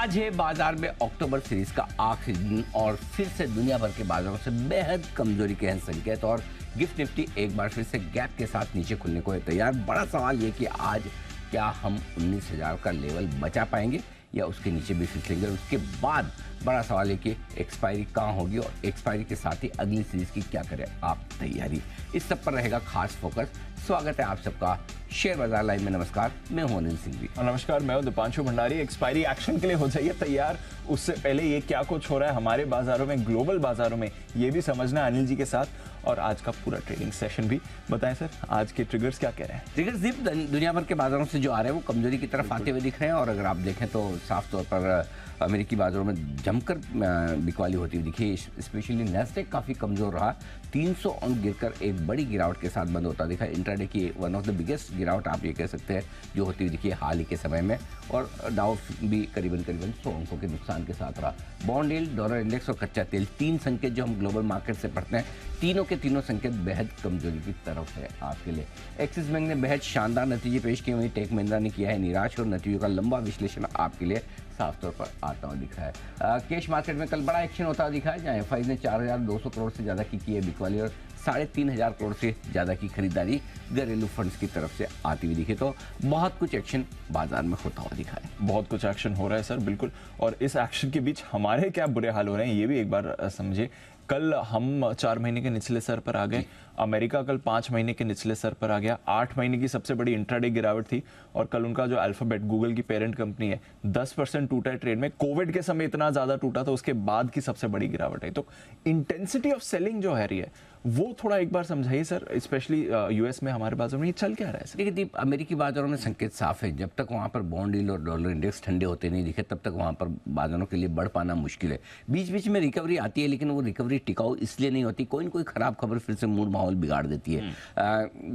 आज है बाजार में अक्टूबर सीरीज का आखिरी दिन और फिर से दुनिया भर के बाजारों से बेहद कमजोरी के हैं संकेत और गिफ्ट निफ्टी एक बार फिर से गैप के साथ नीचे खुलने को है तैयार। बड़ा सवाल ये कि आज क्या हम 19,000 का लेवल बचा पाएंगे या उसके नीचे भी फिसलेंगे। उसके बाद बड़ा सवाल है कि एक्सपायरी कहाँ होगी और एक्सपायरी के साथ ही अगली सीरीज की क्या करें आप तैयारी। इस सब पर रहेगा खास फोकस। स्वागत है आप सबका शेयर बाजार लाइव में। नमस्कार, मैं हूं अनिल सिंघवी। नमस्कार, मैं हूं दीपांशु भंडारी। एक्सपायरी एक्शन के लिए हो जाइए तैयार। उससे पहले ये क्या कुछ हो रहा है हमारे बाजारों में, ग्लोबल बाजारों में, ये भी समझना है अनिल जी के साथ। और आज का पूरा ट्रेडिंग सेशन भी बताएं सर, आज के ट्रिगर्स क्या कह रहे हैं। ट्रिगर्स दीप दुनिया भर के बाजारों से जो आ रहे हैं वो कमजोरी की तरफ आते हुए दिख रहे हैं और अगर आप देखें तो साफ तौर पर अमेरिकी बाजारों में जमकर बिकवाली होती हुई दिखी। स्पेशली नेस्डेक काफ़ी कमज़ोर रहा, 300 अंक गिरकर एक बड़ी गिरावट के साथ बंद होता दिखा। इंट्राडे की वन ऑफ द बिगेस्ट गिरावट आप ये कह सकते हैं जो होती हुई दिखी हाल ही के समय में। और डाउ भी करीबन 100 अंकों के नुकसान के साथ रहा। बॉन्ड यील्ड, डॉलर इंडेक्स और कच्चा तेल, तीन संकेत जो हम ग्लोबल मार्केट से पढ़ते हैं, तीनों के तीनों संकेत बेहद कमजोरी की तरफ है आपके लिए। एक्सिस बैंक ने बेहद शानदार नतीजे पेश किए, वहीं टेक महिंद्रा ने किया है निराश और नतीजों का लंबा विश्लेषण आपके लिए साफ तौर पर आता हुआ दिखा है। कैश मार्केट में कल बड़ा एक्शन होता हुआ दिखा है जहाँ एफआई ने 4,200 करोड़ से ज़्यादा की है बिकवाली और 3,500 करोड़ से ज़्यादा की खरीदारी घरेलू फंड्स की तरफ से आती हुई दिखी। तो बहुत कुछ एक्शन बाजार में होता हुआ दिखा है। बहुत कुछ एक्शन हो रहा है सर, बिल्कुल। और इस एक्शन के बीच हमारे क्या बुरे हाल हो रहे हैं ये भी एक बार समझे। कल हम 4 महीने के निचले स्तर पर आ गए, अमेरिका कल 5 महीने के निचले स्तर पर आ गया। 8 महीने की सबसे बड़ी इंट्राडे गिरावट थी और कल उनका जो अल्फाबेट गूगल की पेरेंट कंपनी है 10% टूटा है ट्रेड में। कोविड के समय इतना ज्यादा टूटा था, उसके बाद की सबसे बड़ी गिरावट है। तो इंटेंसिटी ऑफ सेलिंग जो है रही है वो थोड़ा एक बार समझाइए सर, स्पेशली यूएस में हमारे बाजारों में ये चल क्या रहा है सर? देखिए दीप, अमेरिकी बाजारों में संकेत साफ है। जब तक वहाँ पर बॉन्ड यील्ड और डॉलर इंडेक्स ठंडे होते नहीं दिखे तब तक वहाँ पर बाजारों के लिए बढ़ पाना मुश्किल है। बीच बीच में रिकवरी आती है लेकिन वो रिकवरी टिकाऊ इसलिए नहीं होती, कोई न कोई खराब खबर फिर से मूड माहौल बिगाड़ देती है।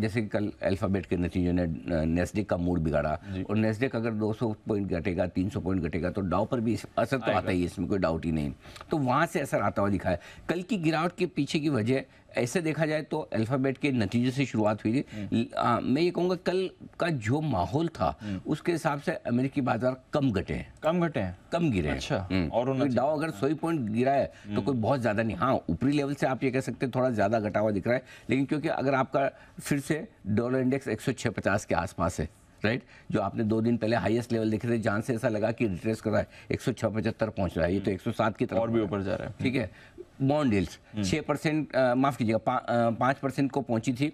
जैसे कल अल्फाबेट के नतीजों ने नेस्डेक का मूड बिगाड़ा और नेस्डेक अगर 200 पॉइंट घटेगा, 300 पॉइंट घटेगा तो डाउ पर भी असर तो आता ही है, इसमें कोई डाउट ही नहीं। तो वहाँ से असर आता हुआ दिखा है। कल की गिरावट के पीछे की वजह ऐसे देखा जाए तो अल्फाबेट के नतीजे से शुरुआत हुई थी। मैं ये कहूँगा कल का जो माहौल था उसके हिसाब से अमेरिकी बाजार कम घटे हैं, कम गिरे हैं। अच्छा। और डाउ अगर 100 पॉइंट गिरा है तो कोई बहुत ज़्यादा नहीं। हाँ, ऊपरी लेवल से आप ये कह सकते हैं थोड़ा ज़्यादा घटा हुआ दिख रहा है, लेकिन क्योंकि अगर आपका फिर से डॉलर इंडेक्स 106.50 के आसपास है, राइट, जो आपने 2 दिन पहले हाईएस्ट लेवल देखे थे जहाँ से ऐसा लगा कि रिट्रेस कर रहा है, 106.75 पहुँच रहा है, ये तो 107 की तरफ और भी ऊपर जा रहा है। ठीक है। बॉन्ड यील्ड्स 6%, माफ कीजिएगा 5% को पहुंची थी,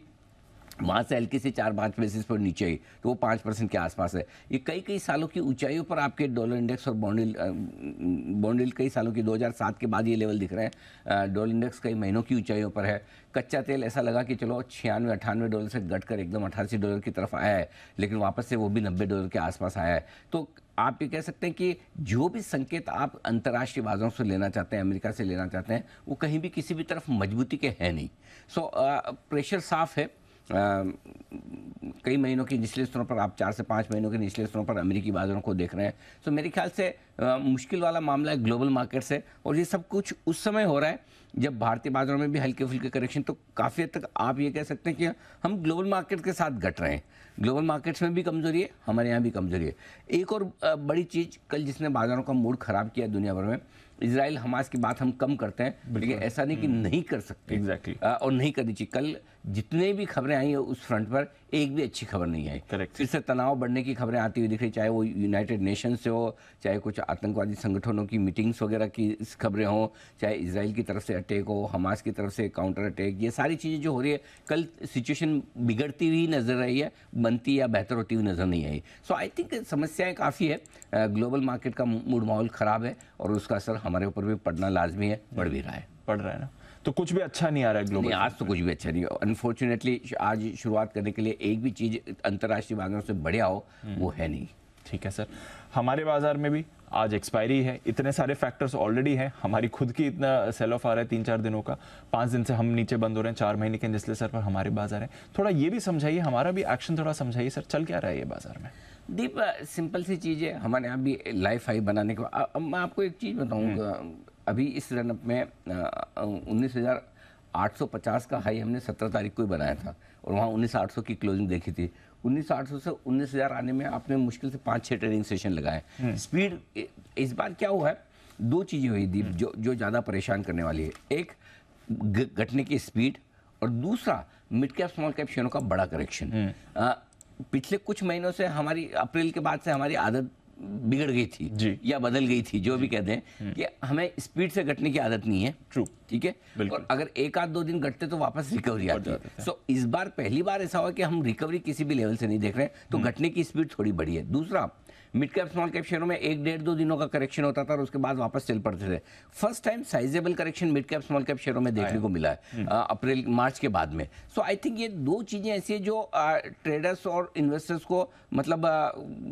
वहाँ से हल्की से 4-5 बेसिस पर नीचे आई तो वो 5% के आसपास है। ये कई सालों की ऊंचाइयों पर आपके डॉलर इंडेक्स और बॉन्ड यील्ड कई सालों की 2007 के बाद ये लेवल दिख रहे हैं। डॉलर इंडेक्स कई महीनों की ऊंचाइयों पर है। कच्चा तेल ऐसा लगा कि चलो $96-98 से घटकर एकदम $88 की तरफ आया है, लेकिन वापस से वो भी $90 के आसपास आया है। तो आप ये कह सकते हैं कि जो भी संकेत आप अंतर्राष्ट्रीय बाजारों से लेना चाहते हैं, अमेरिका से लेना चाहते हैं, वो कहीं भी किसी भी तरफ मजबूती के है नहीं। प्रेशर साफ है। कई महीनों के निचले स्तरों पर आप 4 से 5 महीनों के निचले स्तरों पर अमेरिकी बाजारों को देख रहे हैं। मेरे ख्याल से मुश्किल वाला मामला है ग्लोबल मार्केट से, और ये सब कुछ उस समय हो रहा है जब भारतीय बाजारों में भी हल्के फुल्के करेक्शन। तो काफ़ी हद तक आप ये कह सकते हैं कि हम ग्लोबल मार्केट के साथ घट रहे हैं। ग्लोबल मार्केट्स में भी कमजोरी है, हमारे यहाँ भी कमजोरी है। एक और बड़ी चीज़ कल जिसने बाजारों का मूड खराब किया दुनिया भर में, इजराइल हमास की बात हम कम करते हैं लेकिन ऐसा नहीं कि नहीं कर सकते। एग्जैक्टली। और नहीं करनी चाहिए। कल जितने भी खबरें आई है उस फ्रंट पर एक भी अच्छी खबर नहीं आई। फिर से तनाव बढ़ने की खबरें आती हुई दिख रही, चाहे वो यूनाइटेड नेशन से हो, चाहे कुछ आतंकवादी संगठनों की मीटिंग्स वगैरह की खबरें हों, चाहे इजराइल की तरफ से अटैक हो, हमास की तरफ से काउंटर अटैक, ये सारी चीज़ें जो हो रही है, कल सिचुएशन बिगड़ती हुई नजर आई है, बनती या बेहतर होती हुई नजर नहीं आई। आई थिंक समस्याएं काफ़ी है। ग्लोबल मार्केट का मूड माहौल ख़राब है और उसका असर हमारे ऊपर भी पड़ना लाजमी है, पड़ भी रहा है। पड़ रहा है ना, तो कुछ भी अच्छा नहीं आ रहा है ग्लोबल। आज तो कुछ भी अच्छा नहीं है अनफॉर्चुनेटली। आज शुरुआत करने के लिए एक भी चीज़ अंतर्राष्ट्रीय बाजारों से बढ़िया हो वो है नहीं। ठीक है सर, हमारे बाजार में भी आज एक्सपायरी है, इतने सारे फैक्टर्स ऑलरेडी हैं। हमारी खुद की इतना सेल ऑफ आ रहा है 3-4 दिनों का, 5 दिन से हम नीचे बंद हो रहे हैं, 4 महीने के निचले स्तर पर हमारे बाजार है। थोड़ा ये भी समझाइए, हमारा भी एक्शन थोड़ा समझाइए सर, चल क्या रहा है ये बाजार में? दीप, सिंपल सी चीज़ है, हमारे यहाँ भी लाइफ हाई बनाने के बाद मैं आपको एक चीज़ बताऊँ। अभी इस रनअप में 19,850 का हाई हमने 17 तारीख को ही बनाया था और वहाँ 19,800 की क्लोजिंग देखी थी। 19,800 से 19,000 आने में आपने मुश्किल से 5-6 ट्रेडिंग सेशन लगाए। स्पीड इस बार क्या हुआ है, दो चीजें हुई दीप जो ज्यादा परेशान करने वाली है। एक घटने की स्पीड और दूसरा मिड कैप स्मॉल कैप शेयरों का बड़ा करेक्शन। पिछले कुछ महीनों से हमारी अप्रैल के बाद से हमारी आदत बिगड़ गई थी जी। या बदल गई थी, जो भी कहते हैं, कि हमें स्पीड से घटने की आदत नहीं है। ट्रू। ठीक है, और अगर एक आध 2 दिन घटते तो वापस रिकवरी आती है। सो इस बार पहली बार ऐसा हुआ कि हम रिकवरी किसी भी लेवल से नहीं देख रहे हैं, तो घटने की स्पीड थोड़ी बढ़ी है। दूसरा, मिड कैप स्मॉल कैप शेयरों में 1-1.5-2 दिनों का करेक्शन होता था और उसके बाद वापस चल पड़ते थे। First time sizeable correction mid cap small cap शेयरों में देखने को मिला है अप्रैल मार्च के बाद में। सो आई थिंक ये दो चीजें ऐसी है जो ट्रेडर्स और इन्वेस्टर्स को मतलब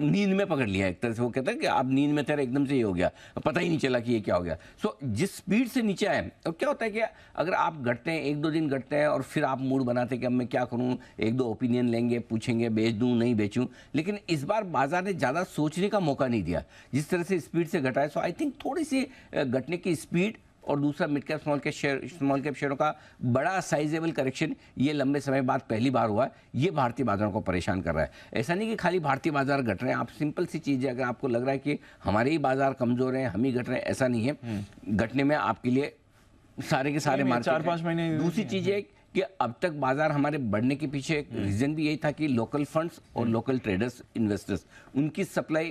नींद में पकड़ लिया एक तरह से। वो कहते हैं कि आप नींद में थे, एकदम से ये हो गया, पता ही नहीं चला कि ये क्या हो गया। सो जिस स्पीड से नीचे आए, और क्या होता है कि अगर आप घटते हैं, 1-2 दिन घटते हैं और फिर आप मूड बनाते हैं कि अब मैं क्या करूं, 1-2 ओपिनियन लेंगे, पूछेंगे बेच दूं नहीं बेचूं, लेकिन इस बार बाजार ने ज्यादा सोचने का मौका नहीं दिया जिस तरह से स्पीड से घटा है। सो आई थिंक थोड़ी सी घटने की स्पीड और दूसरा मिड कैप स्मॉल कैप शेयरों का बड़ा साइजेबल करेक्शन, ये लंबे समय बाद पहली बार हुआ है। ये भारतीय बाजारों को परेशान कर रहा है। ऐसा नहीं कि खाली भारतीय बाजार घट रहे हैं, आप सिंपल सी चीज़ है, अगर आपको लग रहा है कि हमारे ही बाजार कमजोर हैं, हम ही घट रहे हैं, ऐसा नहीं है। घटने में आपके लिए सारे के सारे मार्केट 4-5 महीने। दूसरी चीज़ है कि अब तक बाजार हमारे बढ़ने के पीछे एक रीजन भी यही था कि लोकल फंड्स और लोकल ट्रेडर्स इन्वेस्टर्स उनकी सप्लाई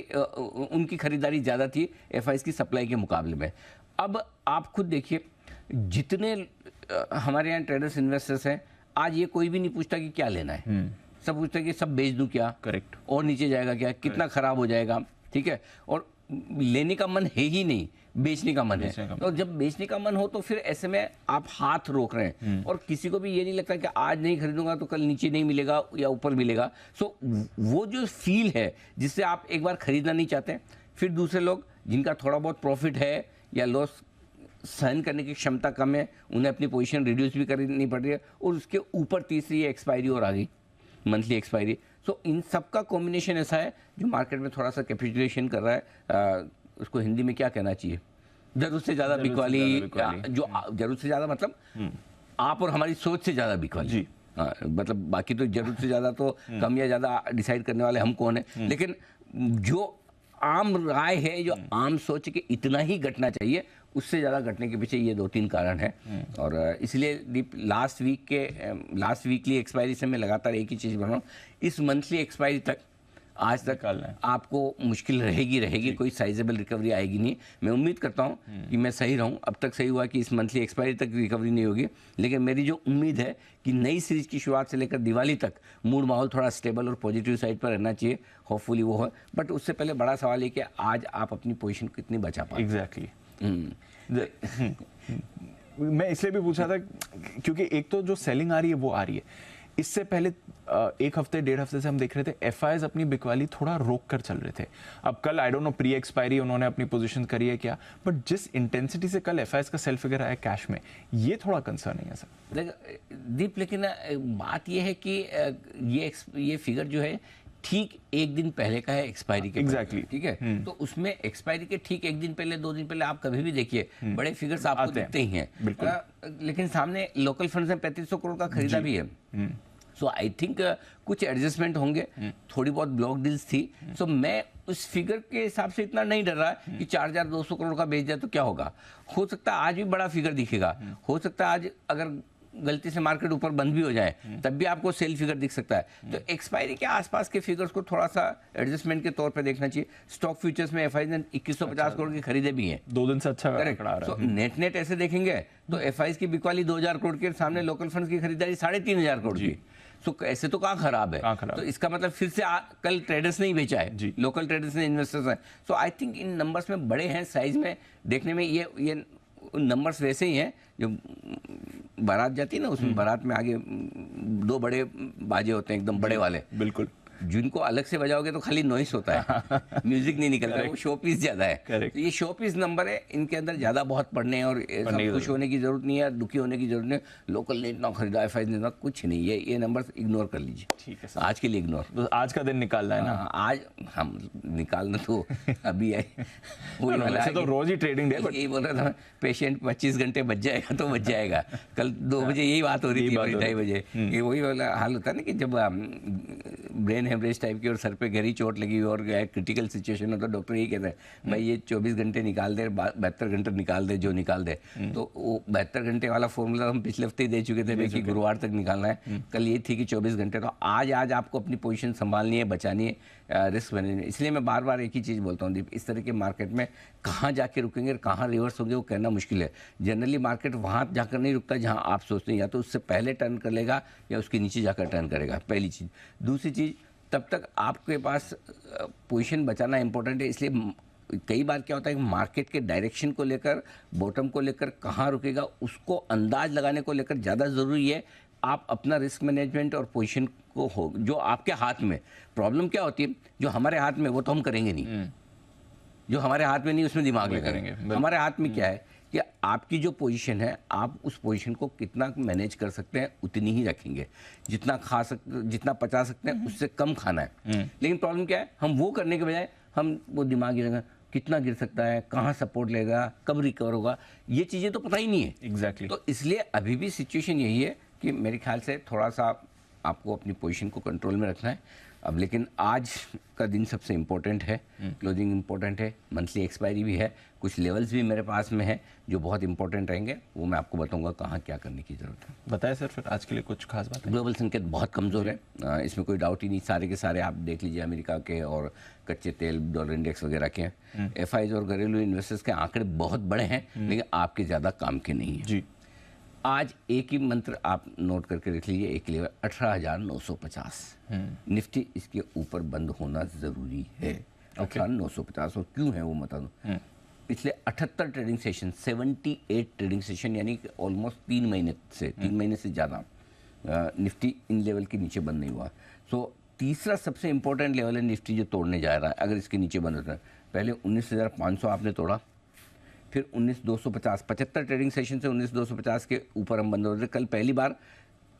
उनकी खरीदारी ज़्यादा थी एफआईज की सप्लाई के मुकाबले में। अब आप खुद देखिए, जितने हमारे यहाँ ट्रेडर्स इन्वेस्टर्स हैं, आज ये कोई भी नहीं पूछता कि क्या लेना है, सब पूछता है कि सब बेच दूं क्या, करेक्ट, और नीचे जाएगा क्या, कितना खराब हो जाएगा। ठीक है, और लेने का मन है ही नहीं, बेचने का मन है। और जब बेचने का मन हो तो फिर ऐसे में आप हाथ रोक रहे हैं, और किसी को भी ये नहीं लगता कि आज नहीं खरीदूंगा तो कल नीचे नहीं मिलेगा या ऊपर मिलेगा। सो वो जो फील है जिससे आप एक बार खरीदना नहीं चाहते, फिर दूसरे लोग जिनका थोड़ा बहुत प्रॉफिट है या लॉस सहन करने की क्षमता कम है, उन्हें अपनी पोजीशन रिड्यूस भी करनी पड़ रही है, और उसके ऊपर तीसरी एक्सपायरी और आ गई, मंथली एक्सपायरी। सो इन सब का कॉम्बिनेशन ऐसा है जो मार्केट में थोड़ा सा कैपिटुलेशन कर रहा है। उसको हिंदी में क्या कहना चाहिए, जरूरत से ज़्यादा बिकवाली, जो जरूरत से ज़्यादा मतलब आप और हमारी सोच से ज़्यादा बिकवाली जी। मतलब बाकी तो जरूरत से ज़्यादा तो कम या ज़्यादा डिसाइड करने वाले हम कौन है, लेकिन जो आम राय है, जो आम सोच के इतना ही घटना चाहिए, उससे ज़्यादा घटने के पीछे ये 2-3 कारण हैं। और इसलिए लास्ट वीकली एक्सपायरी से मैं लगातार एक ही चीज़ बना रहा हूँ, इस मंथली एक्सपायरी तक आज तक आपको मुश्किल रहेगी, कोई साइजेबल रिकवरी आएगी नहीं। मैं उम्मीद करता हूं कि मैं सही रहूं। अब तक सही हुआ कि इस मंथली एक्सपायरी तक रिकवरी नहीं होगी, लेकिन मेरी जो उम्मीद है कि नई सीरीज की शुरुआत से लेकर दिवाली तक मूड माहौल थोड़ा स्टेबल और पॉजिटिव साइड पर रहना चाहिए, होपफुली वो है। बट उससे पहले बड़ा सवाल है कि आज आप अपनी पोजीशन कितनी बचा पाए। एग्जैक्टली। मैं इसलिए भी पूछा था क्योंकि एक तो जो सेलिंग आ रही है वो आ रही है, इससे पहले 1 हफ्ते 1.5 हफ्ते से हम देख रहे थे एफआईज अपनी बिकवाली थोड़ा रोक कर चल रहे थे। अब कल I don't know pre expiry उन्होंने अपनी पोजीशन करी है क्या, बट जिस इंटेंसिटी से कल एफआईज का सेल फिगर आया कैश में, ये थोड़ा कंसर्न है सर दीप। लेकिन बात ये है कि ये फिगर जो है ठीक 1 दिन पहले का है एक्सपायरी के। एग्जैक्टली। ठीक है, तो उसमें एक्सपायरी के ठीक 1 दिन पहले 2 दिन पहले आप कभी भी देखिए बड़े फिगर्स आपको दिखते ही हैं, लेकिन सामने लोकल फंड्स में 3500 करोड़ का खरीदा भी है। सो आई थिंक कुछ एडजस्टमेंट होंगे, थोड़ी बहुत ब्लॉक डील्स थी। सो मैं उस फिगर के हिसाब से इतना नहीं डर रहा कि 4200 करोड़ का बेच जाए तो क्या होगा। हो सकता है आज भी बड़ा फिगर दिखेगा, हो सकता है आज अगर गलती से मार्केट ऊपर बंद भी हो जाए तब भी आपको सेल फिगर दिख सकता है। तो एक्सपायरी के आसपास के फिगर्स को थोड़ा सा एडजस्टमेंट के तौर पे देखना चाहिए। स्टॉक फ्यूचर्स में एफआई ने 2150 करोड़ की खरीदे भी हैं, 2 दिन से अच्छा करेक्ट। तो नेट ऐसे देखेंगे तो एफआई की बिकवाली 2000 करोड़ के सामने लोकल फंड्स की खरीदारी 3500 करोड़ की। तो ऐसे तो कहाँ खराब है, तो इसका मतलब फिर से कल ट्रेडर्स ने ही बेचा है, लोकल ट्रेडर्स ने, इन्वेस्टर्स हैं। सो आई थिंक इन नंबर्स में बड़े हैं, साइज में देखने में ये नंबर्स वैसे ही हैं जो बारात जाती है ना, उसमें बारात में आगे 2 बड़े बाजे होते हैं एकदम बड़े वाले, बिल्कुल जिनको अलग से बजाओगे तो खाली नॉइस होता है, म्यूजिक नहीं निकलता है, वो शो पीस ज्यादा है। Correct. तो ये शो पीस नंबर है, इनके अंदर ज्यादा बहुत पढ़ने और सब खुश होने की जरूरत नहीं है, दुखी होने की जरूरत नहीं है। लोकल ने इतना खरीदा, एफआई ने इतना, कुछ नहीं, ये नंबर इग्नोर कर लीजिए। ठीक है सर, आज के लिए इग्नोर। तो आज का दिन निकालना है ना। आज हम निकालना तो अभी है, वही वाला वैसे है तो कि- रोज ही ट्रेडिंग डे, बट यही बोल रहा था, पेशेंट 25 घंटे बच जाएगा तो बच जाएगा। कल 2 बजे यही बात हो रही थी, 2:30 बजे। ये वही वाला हाल होता है ना कि जब ब्रेन हेमरेज टाइप की और सर पे गहरी चोट लगी हुई और क्रिटिकल सिचुएशन हो तो डॉक्टर यही कहता है भाई ये 24 घंटे निकाल दे, 72 घंटे निकाल दे, जो निकाल दे। तो वो 72 घंटे वाला फॉर्मूला हम पिछले हफ्ते ही दे चुके थे भाई कि गुरुवार तक निकालना है। कल ये थी कि 24 घंटे। तो आज आपको अपनी पोजीशन संभालनी है, बचानी है, रिस्क मैनेजमेंट। इसलिए मैं बार बार एक ही चीज़ बोलता हूँ दीप, इस तरह के मार्केट में कहाँ जाके रुकेंगे और कहाँ रिवर्स होंगे वो कहना मुश्किल है। जनरली मार्केट वहाँ जाकर नहीं रुकता जहाँ आप सोचते हैं, या तो उससे पहले टर्न कर लेगा या उसके नीचे जाकर टर्न करेगा, पहली चीज़। दूसरी चीज़, तब तक आपके पास पोजीशन बचाना इंपॉर्टेंट है। इसलिए कई बार क्या होता है कि मार्केट के डायरेक्शन को लेकर, बॉटम को लेकर कहाँ रुकेगा उसको अंदाज लगाने को लेकर ज़्यादा ज़रूरी है आप अपना रिस्क मैनेजमेंट और पोजीशन को हो जो आपके हाथ में। प्रॉब्लम क्या होती है, जो हमारे हाथ में वो तो हम करेंगे नहीं, जो हमारे हाथ में नहीं उसमें दिमाग लगाएंगे। हमारे हाथ में क्या है कि आपकी जो पोजीशन है, आप उस पोजीशन को कितना मैनेज कर सकते हैं उतनी ही रखेंगे। जितना पचा सकते हैं उससे कम खाना है। लेकिन प्रॉब्लम क्या है, हम वो करने के बजाय हम वो दिमाग ही कितना गिर सकता है, कहाँ सपोर्ट लेगा, कब रिकवर होगा, ये चीज़ें तो पता ही नहीं है। एग्जैक्टली। तो इसलिए अभी भी सिचुएशन यही है कि मेरे ख्याल से थोड़ा सा आपको अपनी पोजीशन को कंट्रोल में रखना है। अब लेकिन आज का दिन सबसे इम्पोर्टेंट है, क्लोजिंग इम्पोर्टेंट है, मंथली एक्सपायरी भी है, कुछ लेवल्स भी मेरे पास में है जो बहुत इंपॉर्टेंट रहेंगे, वो मैं आपको बताऊंगा कहाँ क्या करने की ज़रूरत है। बताएं सर फिर आज के लिए कुछ खास बात है। ग्लोबल संकेत बहुत कमज़ोर है, इसमें कोई डाउट ही नहीं। सारे के सारे आप देख लीजिए, अमेरिका के और कच्चे तेल, डॉलर इंडेक्स वगैरह के हैं। एफआईज और घरेलू इन्वेस्टर्स के आंकड़े बहुत बड़े हैं, लेकिन आपके ज़्यादा काम के नहीं हैं। जी, आज एक ही मंत्र आप नोट करके रख लीजिए, एक लेवल 18,950। निफ्टी इसके ऊपर बंद होना जरूरी है, 18,950। और क्यों है वो बता दूं। पिछले 78 ट्रेडिंग सेशन, 78 ट्रेडिंग सेशन, यानी कि ऑलमोस्ट 3 महीने से ज़्यादा निफ्टी इन लेवल के नीचे बंद नहीं हुआ। सो तीसरा सबसे इंपॉर्टेंट लेवल है निफ्टी जो तोड़ने जा रहा है, अगर इसके नीचे बंद होता है। पहले 19,500 आपने तोड़ा, फिर 19,250, 75 ट्रेडिंग सेशन से 19,250 के ऊपर हम बंद हो रहे थे। कल पहली बार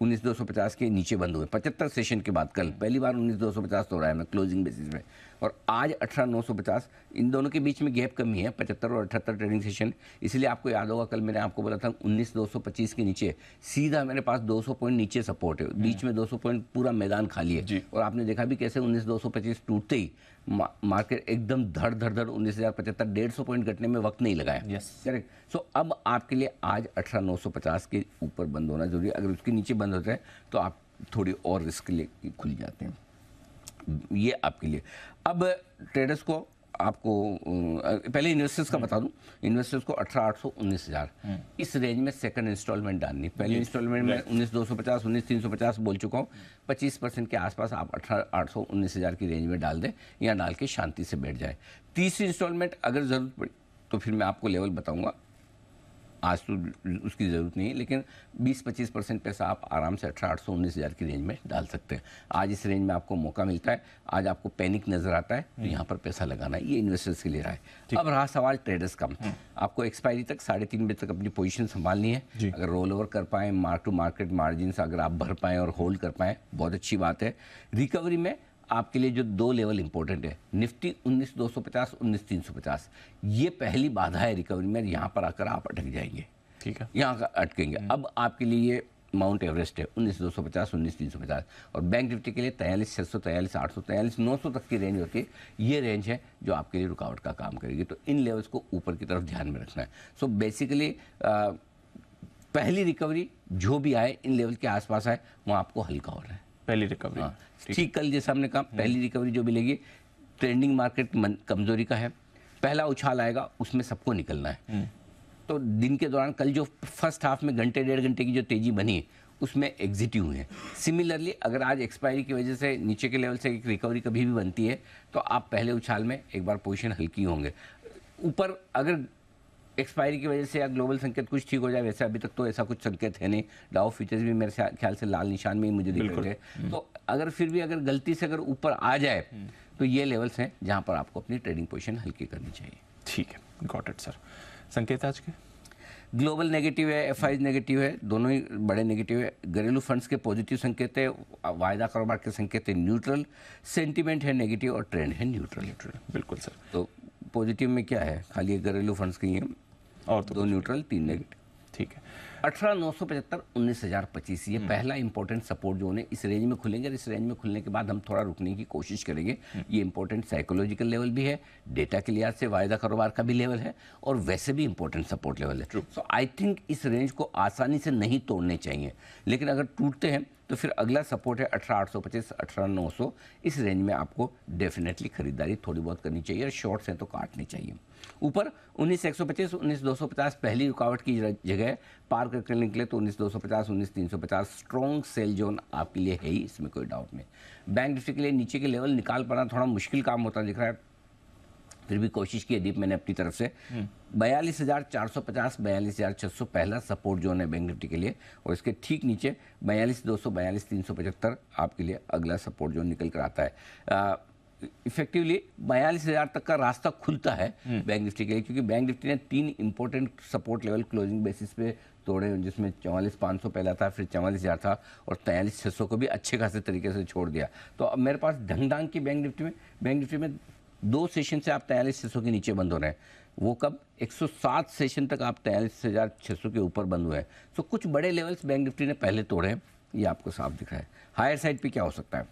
19,250 के नीचे बंद हुए, 75 सेशन के बाद कल पहली बार 19,250 तोड़ा है मैं क्लोजिंग बेसिस में। और आज 18,950, इन दोनों के बीच में गैप कमी है, 75 और 78 ट्रेडिंग सेशन। इसलिए आपको याद होगा कल मैंने आपको बोला था 19,225 के नीचे सीधा मेरे पास 200 पॉइंट नीचे सपोर्ट है, बीच में 200 पॉइंट पूरा मैदान खाली है। और आपने देखा भी कैसे 19,225 टूटते ही मार्केट एकदम धड़ 19,075, 150 पॉइंट घटने में वक्त नहीं लगाया। करेक्ट। सो अब आपके लिए आज 18,950 के ऊपर बंद होना जरूरी है। अगर उसके नीचे बंद होता है तो आप थोड़ी और रिस्क ले खुल जाते हैं, ये आपके लिए। अब ट्रेडर्स को आपको पहले इन्वेस्टर्स का बता दूं, इन्वेस्टर्स को 18,800 19,000 इस रेंज में सेकंड इंस्टॉलमेंट डालनी। पहले इंस्टॉलमेंट में 19,250 19,350 बोल चुका हूँ, 25% के आसपास आप 18,800 19,000 की रेंज में डाल दें, या डाल के शांति से बैठ जाए। तीसरी इंस्टॉलमेंट अगर ज़रूरत पड़ी तो फिर मैं आपको लेवल बताऊँगा, आज तो उसकी ज़रूरत नहीं है, लेकिन 20-25% पैसा आप आराम से 18,800 19,000 की रेंज में डाल सकते हैं। आज इस रेंज में आपको मौका मिलता है, आज आपको पैनिक नज़र आता है तो यहाँ पर पैसा लगाना है, ये इन्वेस्टर्स के लिए रहा है। अब रहा सवाल ट्रेडर्स का। आपको एक्सपायरी तक 3:30 बजे तक अपनी पोजीशन संभालनी है। अगर रोल ओवर कर पाएँ, मार्क टू मार्केट मार्जिन अगर आप भर पाएँ और होल्ड कर पाएँ, बहुत अच्छी बात है। रिकवरी में आपके लिए जो 2 लेवल इंपॉर्टेंट है, निफ्टी 19,250 19,350, ये पहली बाधा है रिकवरी में, यहाँ पर आकर आप अटक जाएंगे। ठीक है, यहाँ का अटकेंगे। अब आपके लिए ये माउंट एवरेस्ट है 19,250 19,350, और बैंक निफ्टी के लिए 43,600 43,800 43,900 तक की रेंज होती है। ये रेंज है जो आपके लिए रुकावट का काम करेगी। तो इन लेवल्स को ऊपर की तरफ ध्यान में रखना है। सो बेसिकली पहली रिकवरी जो भी आए इन लेवल के आसपास आए, वो आपको हल्का हो रहा है। पहली रिकवरी ठीक, कल जैसा हमने कहा पहली रिकवरी जो मिलेगी, ट्रेंडिंग मार्केट कमजोरी का है, पहला उछाल आएगा उसमें सबको निकलना है। तो दिन के दौरान कल जो फर्स्ट हाफ में घंटे 1.5 घंटे की जो तेजी बनी उसमें एग्जिट हुए हैं। सिमिलरली अगर आज एक्सपायरी की वजह से नीचे के लेवल से एक रिकवरी कभी भी बनती है तो आप पहले उछाल में एक बार पोजीशन हल्की होंगे। ऊपर अगर एक्सपायरी की वजह से या ग्लोबल संकेत कुछ ठीक हो जाए, वैसे अभी तक तो ऐसा कुछ संकेत है नहीं। डाउ फ्यूचर्स भी मेरे ख्याल से लाल निशान में ही मुझे दिख रहे थे। तो अगर फिर भी अगर गलती से अगर ऊपर आ जाए तो ये लेवल्स हैं जहां पर आपको अपनी ट्रेडिंग पोजीशन हल्की करनी चाहिए। ठीक है, गॉट इट सर। संकेत आज के ग्लोबल नेगेटिव है, एफआईज नेगेटिव है, दोनों ही बड़े नेगेटिव है। घरेलू फंड्स के पॉजिटिव संकेत है, वायदा कारोबार के संकेत है न्यूट्रल, सेंटीमेंट है नेगेटिव और ट्रेंड है न्यूट्रल। बिल्कुल सर। तो पॉजिटिव में क्या है, खाली घरेलू फंड्स की है और तो 2 न्यूट्रल 3 नेगेटिव। ठीक है। 18,975 19,025 ये पहला इंपॉर्टेंट सपोर्ट जोन है। इस रेंज में खुलेंगे और इस रेंज में खुलने के बाद हम थोड़ा रुकने की कोशिश करेंगे। ये इंपॉर्टेंट साइकोलॉजिकल लेवल भी है, डेटा के लिहाज से वायदा कारोबार का भी लेवल है और वैसे भी इंपॉर्टेंट सपोर्ट लेवल है। सो आई थिंक इस रेंज को आसानी से नहीं तोड़ने चाहिए, लेकिन अगर टूटते हैं तो फिर अगला सपोर्ट है 18,825 18,900। इस रेंज में आपको डेफिनेटली खरीदारी थोड़ी बहुत करनी चाहिए और शॉर्ट्स हैं तो काटनी चाहिए। ऊपर 19,125 19,250 पहली रुकावट की जगह पार करके निकले तो 19,250 19,350 स्ट्रॉन्ग सेल जोन आपके लिए है ही, इसमें कोई डाउट नहीं। बैंक निफ्टी के लिए नीचे के लेवल निकाल पाना थोड़ा मुश्किल काम होता दिख रहा है, फिर भी कोशिश की है दीप मैंने अपनी तरफ से। 42,450 42,600 पहला सपोर्ट जोन है बैंक निफ्टी के लिए और इसके ठीक नीचे 42,200 42,375 आपके लिए अगला सपोर्ट जोन निकल कर आता है। इफेक्टिवली 42,000 तक का रास्ता खुलता है बैंक निफ्टी के लिए, क्योंकि बैंक निफ्टी ने 3 important support level closing basis पे तोड़े, जिसमें 44,500 पहला था, फिर 44,000 था और 43,600 को भी अच्छे खासे तरीके से छोड़ दिया। तो अब मेरे पास ढंग की बैंक निफ्टी में 2 सेशन से आप 43,600 के नीचे बंद हो रहे हैं। वो कब 107 सेशन तक आप 43,600 के ऊपर बंद हुए हैं। तो कुछ बड़े लेवल्स बैंक निफ्टी ने पहले तोड़े हैं, ये आपको साफ दिख रहा है। हायर साइड पे क्या हो सकता है,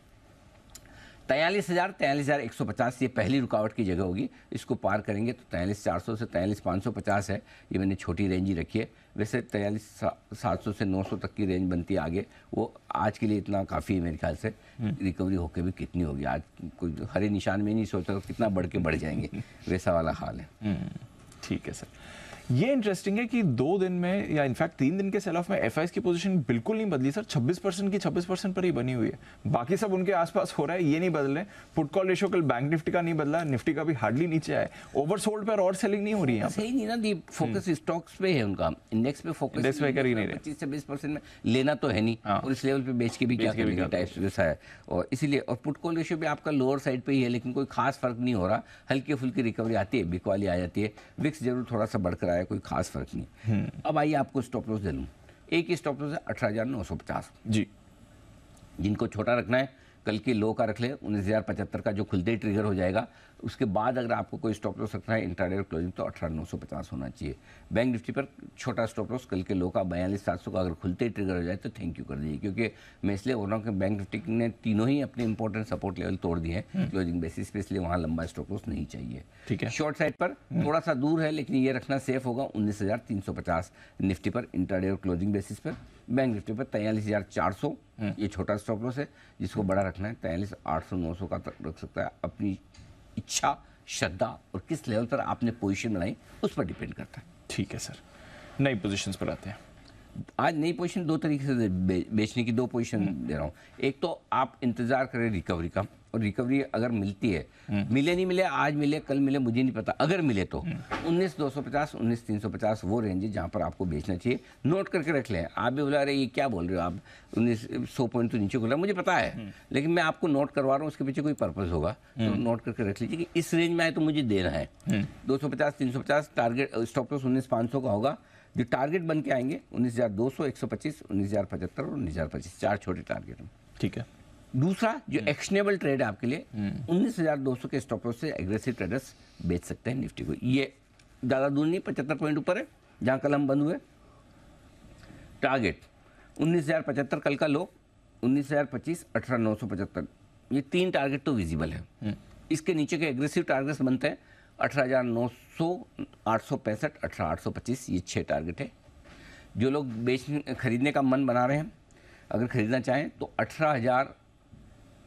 43,000 43,150 ये पहली रुकावट की जगह होगी। इसको पार करेंगे तो 43,400 से 43,550 है, ये मैंने छोटी रेंज ही रखी है। वैसे 43,700 से 900 तक की रेंज बनती है आगे, वो आज के लिए इतना काफ़ी है मेरे ख्याल से। रिकवरी होकर भी कितनी होगी, आज कोई हरे निशान में नहीं सोचता कितना बढ़ के बढ़ जाएंगे, वैसा वाला हाल है। ठीक है सर। ये इंटरेस्टिंग है कि 2 दिन में या इनफैक्ट 3 दिन के सेल ऑफ में एफआईएस की पोजीशन बिल्कुल नहीं बदली सर, 26% की 26% पर ही बनी हुई है। बाकी सब उनके आसपास हो रहा है, ये नहीं बदल रहे। पुट कॉल रेशियो कल बैंक निफ्टी का नहीं बदला, निफ्टी का भी हार्डली नीचे आया। ओवरसोल्ड पर और सेलिंग नहीं हो रही है। सही नहीं ना दी, फोकस स्टॉक्स पे है उनका, इंडेक्स पे फोकस इंडेक्स पे कर ही नहीं रहे। 25 से 20% में लेना तो है नहीं, और इस लेवल पे बेच के भी क्या करेंगे, टाइप्स जैसा है। और इसीलिए और पुट कॉल रेशियो भी आपका लोअर साइड पे ही है, लेकिन कोई खास फर्क नहीं हो रहा। हल्की फुल्की रिकवरी आती है, बिक वाली आ जाती है। विक्स जरूर थोड़ा सा बढ़कर आया, कोई खास फर्क नहीं। अब आइए आपको स्टॉप लॉस दे लूं। एक ही स्टॉप लॉस है 18,950 जी। जिनको छोटा रखना है कल के लो का रख ले, 19,075 का जो खुलते ही ट्रिगर हो जाएगा। उसके बाद अगर आपको कोई स्टॉप लॉस रखना है इंट्राडे क्लोजिंग तो 18,950 होना चाहिए। बैंक निफ्टी पर छोटा स्टॉप लॉस कल के लो का 42,700 का अगर खुलते ही ट्रिगर हो जाए तो थैंक यू कर दीजिए, क्योंकि मैं इसलिए बोल रहा हूँ कि बैंक निफ्टी ने तीनों ही अपने इंपॉर्टेंट सपोर्ट लेवल तोड़ दिए हैं क्लोजिंग बेसिस पे, इसलिए वहाँ लंबा स्टॉप लॉस नहीं चाहिए। ठीक है। शॉर्ट साइड पर थोड़ा सा दूर है, लेकिन ये रखना सेफ होगा 19,350 निफ्टी पर इंट्राडे और क्लोजिंग बेसिस पर। बैंक निफ्टी पर 43,400 ये छोटा स्टॉप लॉस है, जिसको बड़ा रखना है 43,800 900 का रख सकता है। अपनी इच्छा, श्रद्धा और किस लेवल पर आपने पोजीशन बनाई उस पर डिपेंड करता है। ठीक है सर, नई पोजीशंस पर आते हैं। आज नई पोजीशन 2 तरीके से बेचने की 2 पोजीशन दे रहा हूँ। एक तो आप इंतजार करें रिकवरी का, और रिकवरी अगर मिलती है, मिले नहीं मिले, आज मिले कल मिले मुझे नहीं पता, अगर मिले तो 19,250 19,350 वो रेंज है जहाँ पर आपको बेचना चाहिए। नोट करके रख लें। आप भी बोला रहे ये क्या बोल रहे हो आप, 100 पॉइंट तो नीचे खुल रहा है, मुझे पता है, लेकिन मैं आपको नोट करवा रहा हूँ, उसके पीछे कोई पर्पस होगा तो नोट करके रख लीजिए कि इस रेंज में आए तो मुझे देना है। 250 350 टारगेट स्टॉप लॉस 19,500 का होगा। जो टारगेट बन के आएंगे 19,200 125 19,075 और 19,025, 4 छोटे टारगेट हैं। ठीक है। दूसरा जो एक्शनेबल ट्रेड है आपके लिए 19,200 के स्टॉप लॉस से एग्रेसिव ट्रेडर्स बेच सकते हैं निफ्टी को। ये ज़्यादा दूर नहीं, 75 पॉइंट ऊपर है जहाँ कल हम बंद हुए। टारगेट 19,075 कल का लो, 19,025 18,975, ये 3 टारगेट तो विजिबल है। इसके नीचे के एग्रेसिव टारगेट्स बनते हैं 18,900 865 18,825, ये 6 टारगेट है। जो लोग खरीदने का मन बना रहे हैं, अगर खरीदना चाहें तो 18,000,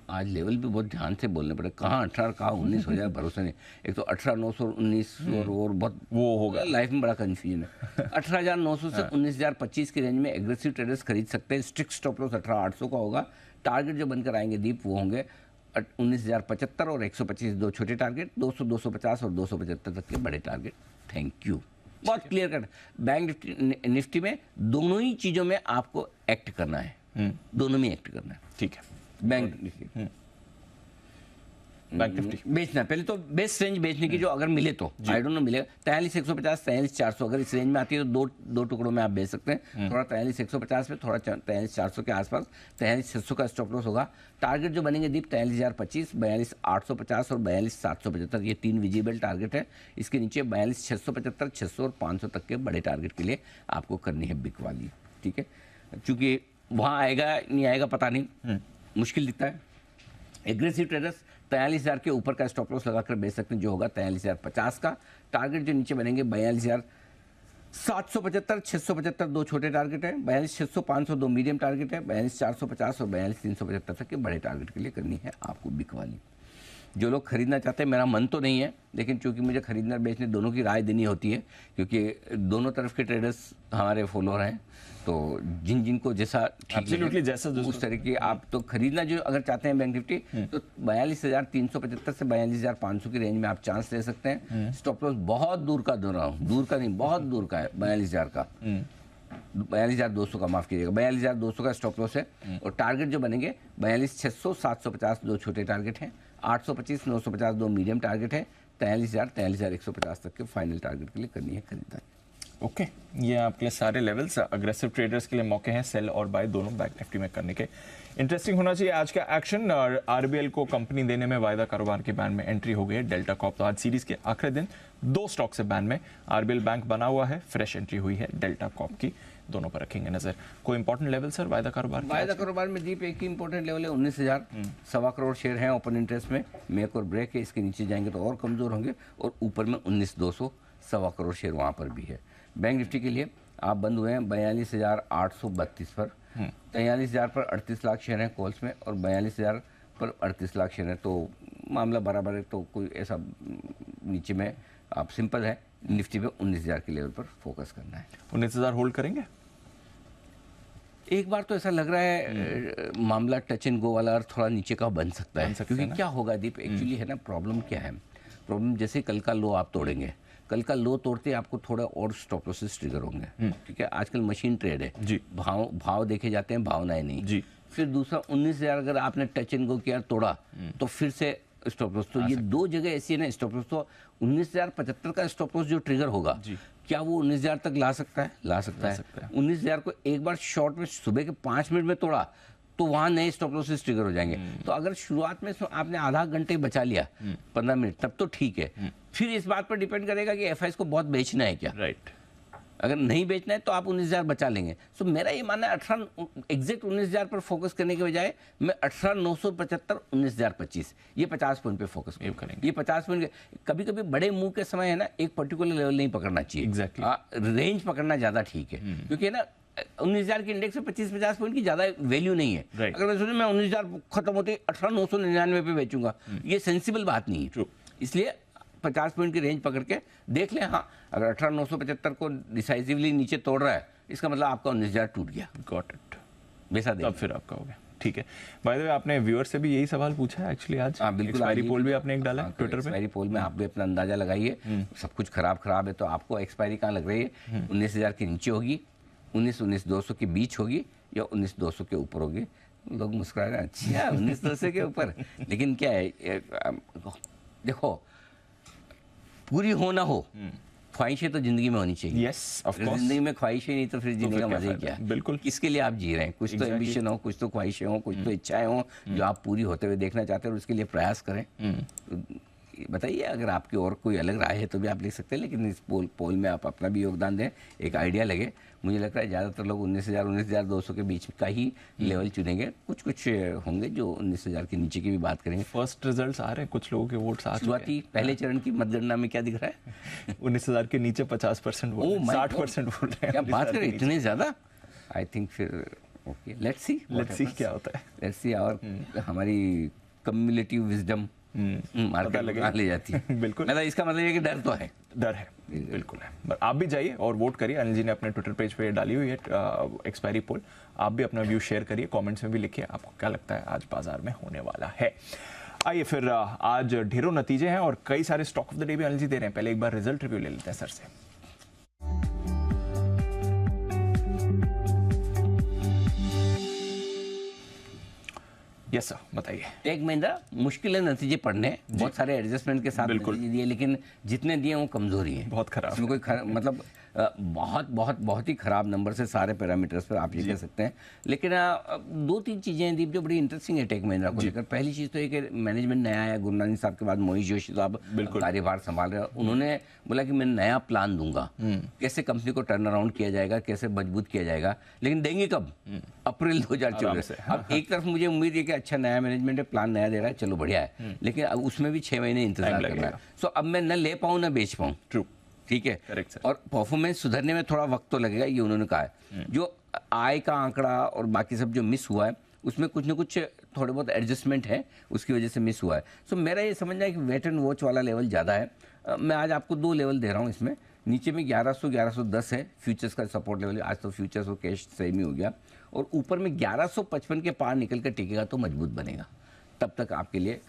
आज लेवल भी बहुत ध्यान से बोलने पड़े, कहाँ 18 कहाँ 19 हो जाए भरोसा नहीं। एक तो 18,900 19 और बहुत वो होगा, लाइफ में बड़ा कन्फ्यूजन है। 18,900 से 19,025 की रेंज में एग्रेसिव ट्रेडर्स खरीद सकते हैं। स्ट्रिक्ट स्टॉप लॉस 18,800 का होगा। टारगेट जो बनकर आएंगे दीप वो होंगे 19,075 और 125, 2 छोटे टारगेट, 200 250 और 275 तक के बड़े टारगेट। Thank you. बहुत क्लियर कट। बैंक निफ्टी में दोनों ही चीजों में आपको एक्ट करना है, दोनों में एक्ट करना है। ठीक है, बैंक निफ्टी बैंक निफ्टी बेचना है। पहले तो बेस्ट रेंज बेचने की जो अगर मिले तो आई डोंट नो मिलेगा 43,150 43,400 अगर इस रेंज में आती है तो दो टुकड़ों में आप बेच सकते हैं। थोड़ा 43,150 पे, थोड़ा 43,400 के आसपास। 43,600 का स्टॉप लॉस होगा। टारगेट जो बनेंगे दीप 43,025, 42,850 और 42,775, ये 3 विजिबल टारगेट है। इसके नीचे 42,675, 600 और 500 तक के बड़े टारगेट के लिए आपको करनी है बिग वाली। ठीक है, क्योंकि वहाँ आएगा नहीं आएगा पता नहीं, मुश्किल दिखता है। एग्रेसिव ट्रेडर्स 43,000 के ऊपर का स्टॉप लॉस लगाकर बेच सकते हैं, जो होगा 43,050 का। टारगेट जो नीचे बनेंगे 42,775, 675 दो छोटे टारगेट है, 42,600, 500 दो मीडियम टारगेट है, 42,450 और 42,375 तक के बड़े टारगेट के लिए करनी है आपको बिक वाली। जो लोग खरीदना चाहते हैं, मेरा मन तो नहीं है, लेकिन चूंकि मुझे खरीदना बेचने दोनों की राय देनी होती है, क्योंकि दोनों तरफ के ट्रेडर्स हमारे फॉलोअर हैं, तो जिन जिनको जैसा एब्सोल्युटली जैसा उस तरह की आप तो खरीदना जो अगर चाहते हैं बैंक निफ्टी, तो 42,375 से 42,500 की रेंज में आप चांस ले सकते हैं। स्टॉप लॉस बहुत दूर का दे रहा हूँ, दूर का नहीं, बहुत दूर का है, 42,000 का, 42,200 का, माफ कीजिएगा, 42,200 का स्टॉप लॉस है। और टारगेट जो बनेंगे 42,600, 750 दो छोटे टारगेट हैं, 825, 950 दो मीडियम टारगेट है, 43,000, 43,150 तक के फाइनल टारगेट के लिए करनी है खरीदारी। ओके, ये आपके लिए सारे लेवल्स अग्रेसिव ट्रेडर्स के लिए मौके हैं सेल और बाय दोनों बैंक निफ्टी में करने के। इंटरेस्टिंग होना चाहिए आज का एक्शन। आरबीएल को कंपनी देने में वायदा कारोबार के बैन में एंट्री हो गई है डेल्टा कॉर्प। तो आज सीरीज के आखिरी दिन 2 स्टॉक से बैन में, आरबीएल बैंक बना हुआ है, फ्रेश एंट्री हुई है डेल्टा कॉर्प की। दोनों पर रखेंगे नजर। कोई इंपॉर्टेंट लेवल सर वायदा कारोबार? वायदा कारोबार में दीप एक ही इंपॉर्टेंट लेवल है 19,000, 1.25 करोड़ शेयर हैं ओपन इंटरेस्ट में, मेक और ब्रेक है। इसके नीचे जाएंगे तो और कमजोर होंगे, और ऊपर में 19,200, 1.25 करोड़ शेयर वहाँ पर भी है। बैंक निफ्टी के लिए आप बंद हुए हैं 42,832 पर, 43,000 पर 38 लाख शेयर हैं कॉल्स में, और 42,000 पर 38 लाख शेयर हैं, तो मामला बराबर है। तो कोई ऐसा नीचे में आप सिंपल है, निफ्टी पे 19,000 के लेवल पर फोकस करना है। 19,000 होल्ड करेंगे? एक बार तो ऐसा लग रहा है मामला टच एंड गो वाला, और थोड़ा नीचे का बन सकता है, क्योंकि क्या होगा दीप, एक्चुअली है ना, प्रॉब्लम क्या है, प्रॉब्लम जैसे कल का लो आप तोड़ेंगे, कल का लो तोड़ते आपको थोड़ा और स्टॉप लॉसेस ट्रिगर होंगे। ठीक है, आजकल मशीन ट्रेड है जी, भाव देखे जाते हैं, भावनाएं नहीं जी। फिर दूसरा 19,000 अगर आपने टच एंड गो किया तोड़ा, तो फिर से स्टॉप लॉस। तो ये दो जगह ऐसी है ना स्टॉप लॉस। तो 19,075 का स्टॉप लॉस जो ट्रिगर होगा, क्या वो 19,000 तक ला सकता है? ला सकता है। 19,000 को एक बार शॉर्ट में सुबह के 5 मिनट में तोड़ा, तो वहां नए स्टॉप लॉसेस ट्रिगर हो जाएंगे। तो अगर शुरुआत में आपने आधा घंटे बचा लिया, 15 मिनट, तब तो ठीक है। फिर इस बात पर डिपेंड करेगा कि एफआईएस को बहुत बेचना है क्या। राइट। अगर नहीं बेचना है तो आप 19,000 बचा लेंगे। सो मेरा ये मानना है एग्जैक्ट 19,000 पर फोकस करने के बजाय मैं 18,975, 19,025, ये 50 पॉइंट पे फोकस करेंगे। ये 50 पॉइंट कभी कभी बड़े मूव के समय है ना, एक पर्टिकुलर लेवल नहीं पकड़ना चाहिए। एग्जैक्टली रेंज पकड़ना ज्यादा ठीक है, क्योंकि ना 19,000 के इंडेक्स में 25-50 पॉइंट की ज्यादा वैल्यू नहीं है। अगर मैं सोचूं मैं 19,000 खत्म होते 18,999 पे बेचूंगा, ये सेंसिबल बात नहीं है। इसलिए 50 पॉइंट की रेंज पकड़ के देख लें। हाँ, अगर 18,975 को डिसाइसिवली नीचे तोड़ रहा है, इसका मतलब आपका 19,000 टूट गया। Got it. वैसा तब फिर आपका हो गया। ठीक है। बाय द वे, आपने व्यूअर से भी यही सवाल पूछा है एक्चुअली आज? हाँ बिल्कुल। एक्सपायरी पोल भी आपने एक डाला है ट्विटर पे। एक्सपायरी पोल में आप भी अपना अंदाजा लगाइए। सब कुछ खराब है, तो आपको एक्सपायरी कहाँ लग रही है? 19,000 के नीचे होगी, 19,200 के बीच होगी, या 19,200 के ऊपर होगी। लोग मुस्कुरा रहे हैं, अच्छा 19,200 के ऊपर। लेकिन क्या है, देखो, पूरी हो ना हो, ख्वाहिशें तो जिंदगी में होनी चाहिए। Yes, of course. जिंदगी में ख्वाहिशें नहीं तो फिर जीने का मजा ही क्या है? बिल्कुल। किसके लिए आप जी रहे हैं? कुछ तो एम्बिशन हो, कुछ तो ख्वाहिशें हो, कुछ तो इच्छाएं हो जो आप पूरी होते हुए देखना चाहते हैं, और उसके लिए प्रयास करें। बताइए, अगर आपकी और कोई अलग राय है तो भी आप लिख सकते हैं, लेकिन इस पोल में आप अपना भी योगदान दें, एक आइडिया लगे। मुझे लगता है ज़्यादातर लोग 19,000, 19,200 के बीच का ही लेवल चुनेंगे। कुछ होंगे जो 19,000 के नीचे की भी बात करेंगे। फर्स्ट रिजल्ट्स आ रहे हैं, कुछ लोगों के वोट्स आ चुके हैं। शुरुआती पहले चरण की मतगणना में क्या दिख रहा है? 19,000 के नीचे 50% वोट, 60% बोल रहे हैं। क्या बात करें, इतने ज़्यादा? आई थिंक फिर ओके, लेट्स सी क्या होता है। Let's see. और हमारी कम्युलेटिव विजडम मार्केट ले जाती है। बिल्कुल। मतलब इसका मतलब ये कि डर तो है। डर है, बिल्कुल है। बट आप भी जाइए और वोट करिए। अनिल जी ने अपने ट्विटर पेज पे डाली हुई है एक्सपायरी पोल। आप भी अपना व्यू शेयर करिए, कमेंट्स में भी लिखिए आपको क्या लगता है आज बाजार में होने वाला है। आइए फिर, आज ढेरों नतीजे हैं और कई सारे स्टॉक ऑफ द डे भी अनिल जी दे रहे हैं। पहले एक बार रिजल्ट रिव्यू ले लेते हैं सर से। यस सर, बताइए। टेक महिंद्रा मुश्किल है नतीजे पढ़ने, बहुत सारे एडजस्टमेंट के साथ बिल्कुल। नतीजे दिए, लेकिन जितने दिए वो कमजोरी है, बहुत खराब इसमें कोई मतलब बहुत बहुत बहुत ही खराब नंबर से सारे पैरामीटर्स पर आप ये कह सकते हैं। लेकिन दो तीन चीजें हैं दीप जो बड़ी इंटरेस्टिंग है टेक महिंद्रा को लेकर। पहली चीज तो एक मैनेजमेंट नया है, गुरुनानी साहब के बाद मोहित जोशी साहब कार्यभार संभाल रहे हैं। उन्होंने बोला कि मैं नया प्लान दूंगा, कैसे कंपनी को टर्न अराउंड किया जाएगा, कैसे मजबूत किया जाएगा, लेकिन देंगे कब? अप्रैल 2024। अब एक तरफ मुझे उम्मीद है कि अच्छा नया मैनेजमेंट है, प्लान नया दे रहा है, चलो बढ़िया है, लेकिन अब उसमें भी 6 महीने इंतजार करना है। सो अब मैं न ले पाऊँ न बेच पाऊँ। ट्रू, ठीक है, करेक्ट सर। और परफॉर्मेंस सुधरने में थोड़ा वक्त तो लगेगा, ये उन्होंने कहा है। जो आय का आंकड़ा और बाकी सब जो मिस हुआ है उसमें कुछ ना कुछ थोड़े बहुत एडजस्टमेंट है, उसकी वजह से मिस हुआ है। सो मेरा ये समझना है कि वेट एंड वॉच वाला लेवल ज़्यादा है। मैं आज आपको 2 लेवल दे रहा हूँ इसमें। नीचे में 1100 1110 है फ्यूचर्स का सपोर्ट लेवल, आज तो फ्यूचर्स और कैश सेम ही हो गया, और ऊपर में 1155 के पार निकल कर टिकेगा तो मजबूत बनेगा। तब तक आपके लिए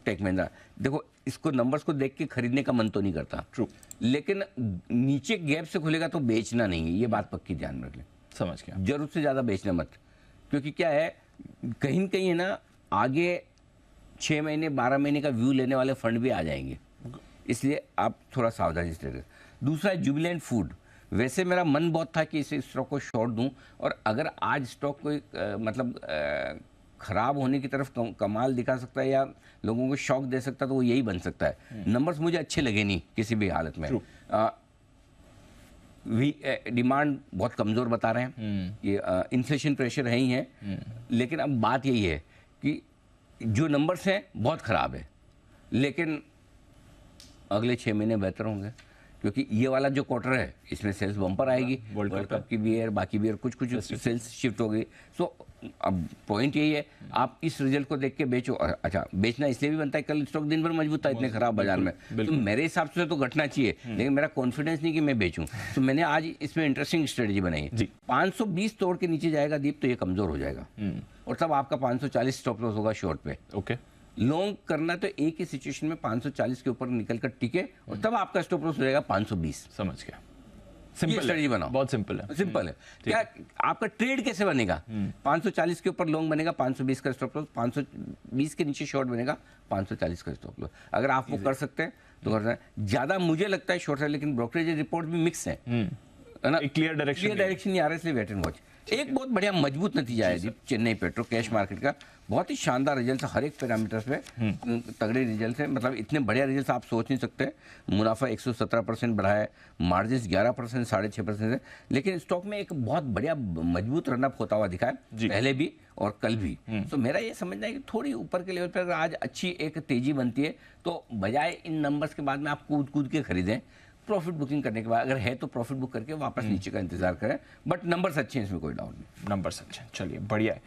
टेक महिंद्रा, देखो इसको नंबर्स को देख के खरीदने का मन तो नहीं करता, ट्रू, लेकिन नीचे गैप से खुलेगा तो बेचना नहीं है, ये बात पक्की ध्यान रख लें। समझ गया। जरूरत से ज़्यादा बेचना मत, क्योंकि क्या है कहीं न कहीं है ना, आगे 6 महीने 12 महीने का व्यू लेने वाले फंड भी आ जाएंगे, इसलिए आप थोड़ा सावधानी से रखें। दूसरा है जुबिलेंट फूड। वैसे मेरा मन बहुत था कि इस स्टॉक को शॉर्ट दूं, और अगर आज स्टॉक कोई खराब होने की तरफ कमाल दिखा सकता है या लोगों को शॉक दे सकता है तो वो यही बन सकता है। नंबर्स मुझे अच्छे लगे नहीं किसी भी हालत में। डिमांड बहुत कमज़ोर बता रहे हैं, ये इन्फ्लेशन प्रेशर है ही है, लेकिन अब बात यही है कि जो नंबर्स हैं बहुत ख़राब है, लेकिन अगले 6 महीने बेहतर होंगे, क्योंकि ये वाला जो क्वार्टर है इसमें सेल्स बम्पर आएगी, वर्ल्ड कप की भी है, बाकी भी है, कुछ कुछ सेल्स शिफ्ट हो गई। सो अब पॉइंट यही है, आप इस रिजल्ट को देख के बेचो। अच्छा, बेचना इसलिए भी बनता है कल स्टॉक दिन भर मजबूत था इतने खराब बाजार में, तो मेरे हिसाब से तो घटना चाहिए, लेकिन मेरा कॉन्फिडेंस नहीं कि मैं बेचूं, तो मैंने आज इसमें इंटरेस्टिंग स्ट्रेटजी बनाई है। 520 तोड़ के नीचे जाएगा दीप तो ये कमजोर हो जाएगा, और तब आपका 540 स्टॉप लॉस होगा शॉर्ट पे। ओके, लॉन्ग करना तो एक ही सिचुएशन में 540 के ऊपर निकल कर टिके, और तब आपका स्टॉप लॉस हो जाएगा 520। समझ गया। सिंपल स्ट्रेटजी बनाओ, बहुत सिंपल है। सिंपल है। क्या आपका ट्रेड कैसे बनेगा? 540 के ऊपर लॉन्ग बनेगा, 520 का स्टॉप लॉस, 520 के नीचे शॉर्ट बनेगा, 540 का स्टॉप लॉस। अगर आप वो कर सकते हैं तो कर सकते हैं। ज्यादा मुझे लगता है शॉर्ट है, लेकिन ब्रोकरेज रिपोर्ट भी मिक्स है ना, क्लियर डायरेक्शन नहीं आ रहा, इसलिए वेट एंड वॉच। एक बहुत बढ़िया मजबूत नतीजा है चेन्नई पेट्रो कैश मार्केट का, बहुत ही शानदार रिजल्ट है, हर एक पैरामीटर्स पे तगड़े रिजल्ट है, मतलब इतने बढ़िया रिजल्ट आप सोच नहीं सकते। मुनाफा 117% बढ़ा है, मार्जिन 11% 6.5% है, लेकिन स्टॉक में एक बहुत बढ़िया मजबूत रनअप होता हुआ दिखा है, पहले भी और कल भी। तो मेरा ये समझना है कि थोड़ी ऊपर के लेवल पर अगर आज अच्छी एक तेजी बनती है तो बजाय इन नंबर्स के बाद में आप कूद कूद के खरीदें, प्रॉफिट बुकिंग करने के बाद अगर है तो प्रॉफिट बुक करके वापस नीचे का इंतजार करें, बट नंबर्स अच्छे हैं, इसमें कोई डाउट नहीं। नंबर्स अच्छे हैं, चलिए बढ़िया है।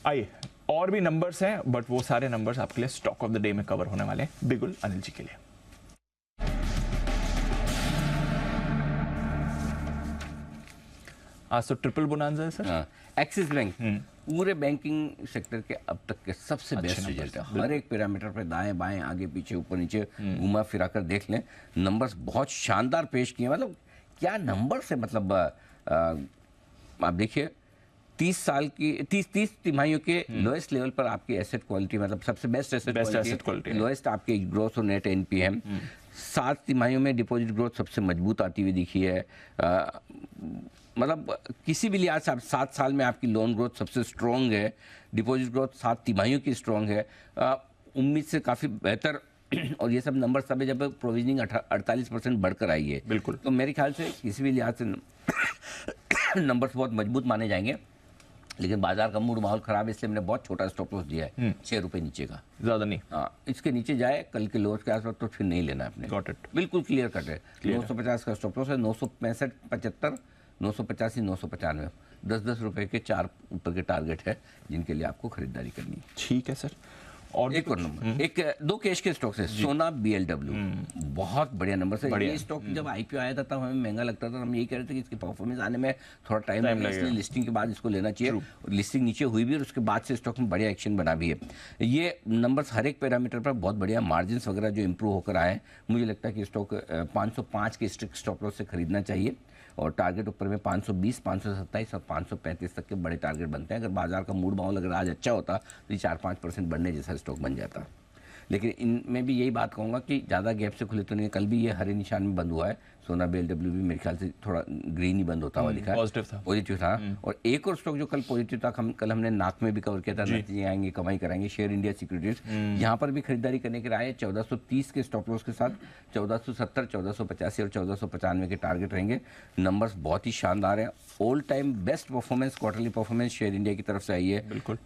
आइए, और भी नंबर्स हैं, बट वो सारे नंबर्स आपके लिए स्टॉक ऑफ द डे में कवर होने वाले हैं बिगुल अनिल जी के लिए। आज तो ट्रिपल बोनांजा है सर। एक्सिस बैंक पूरे बैंकिंग सेक्टर के अब तक के सबसे बेस्ट रिजल्ट है, हर एक पैरामीटर पे दाएं बाएं आगे पीछे ऊपर नीचे घुमा फिरा कर देख लें, नंबर्स बहुत शानदार पेश किए। मतलब क्या नंबर्स है, मतलब आप देखिए 30 तिमाहियों के लोएस्ट लेवल पर आपकी एसेट क्वालिटी, मतलब सबसे बेस्ट एसेट क्वालिटी, लोएस्ट आपके ग्रोथ और नेट एनपीएम। 7 तिमाहियों में डिपॉजिट ग्रोथ सबसे मजबूत आती हुई दिखी है, मतलब किसी भी लिहाज से आप 7 साल में आपकी लोन ग्रोथ सबसे स्ट्रॉन्ग है, डिपॉजिट ग्रोथ 7 तिमाहियों की स्ट्रॉन्ग है, उम्मीद से काफ़ी बेहतर। और ये सब नंबर सब है जब प्रोविजनिंग 48% बढ़कर आई है, बिल्कुल। तो मेरे ख्याल से किसी भी लिहाज से नंबर्स बहुत मजबूत माने जाएंगे, लेकिन बाजार का मूड माहौल खराब है, इसलिए मैंने बहुत छोटा स्टॉप लॉस दिया है, 6 रुपये नीचे का, ज्यादा नहीं। हाँ, इसके नीचे जाए कल के लोअर्स के आसपास तो फिर नहीं लेना अपने। गॉट इट, बिल्कुल क्लियर कट है। 950 का स्टॉप लॉस है, 965 75 985 995 10-10 रुपए के 4 ऊपर के टारगेट है जिनके लिए आपको खरीदारी करनी है। ठीक है सर। और भी एक और नंबर, एक दो कैश के स्टॉक है, सोना BLW, बहुत बढ़िया नंबर से। बढ़िया। ये स्टॉक जब IPO आया था तब हमें महंगा लगता था, हम यही कह रहे थे कि इसकी परफॉर्मेंस आने में थोड़ा टाइम लगेगा, इसलिए लिस्टिंग के बाद इसको लेना चाहिए। और लिस्टिंग नीचे हुई भी और उसके बाद से स्टॉक में बढ़िया एक्शन बना भी है। ये नंबर्स हर एक पैरामीटर पर बहुत बढ़िया, मार्जिन वगैरह जो इंप्रूव होकर आए हैं, मुझे लगता है कि स्टॉक 505 के स्ट्रिक्ट स्टॉप लॉस से खरीदना चाहिए। और टारगेट ऊपर में 520, 527 और 535 तक के बड़े टारगेट बनते हैं। अगर बाजार का मूड माहौल अगर आज अच्छा होता तो ये 4-5% बढ़ने जैसा स्टॉक बन जाता। लेकिन इनमें भी यही बात कहूँगा कि ज़्यादा गैप से खुले तो नहीं। कल भी ये हरे निशान में बंद हुआ है। सोना BLW भी मेरे ख्याल से थोड़ा ग्रीन ही बंद होता हुआ दिखा है, पॉजिटिव था। और एक और स्टॉक जो कल पॉजिटिव था, कल हमने नाक में भी कवर किया था, नतीजे आएंगे, कमाई कराएंगे, शेयर इंडिया सिक्योरिटीज, यहाँ पर भी खरीदारी करने के राय 1430 के स्टॉप लॉस के साथ 1470, 1485 और 1495 के टारगेट रहेंगे। नंबर्स बहुत ही शानदार हैं, all time best performance, quarterly performance share India की तरफ से आई है। बिल्कुल।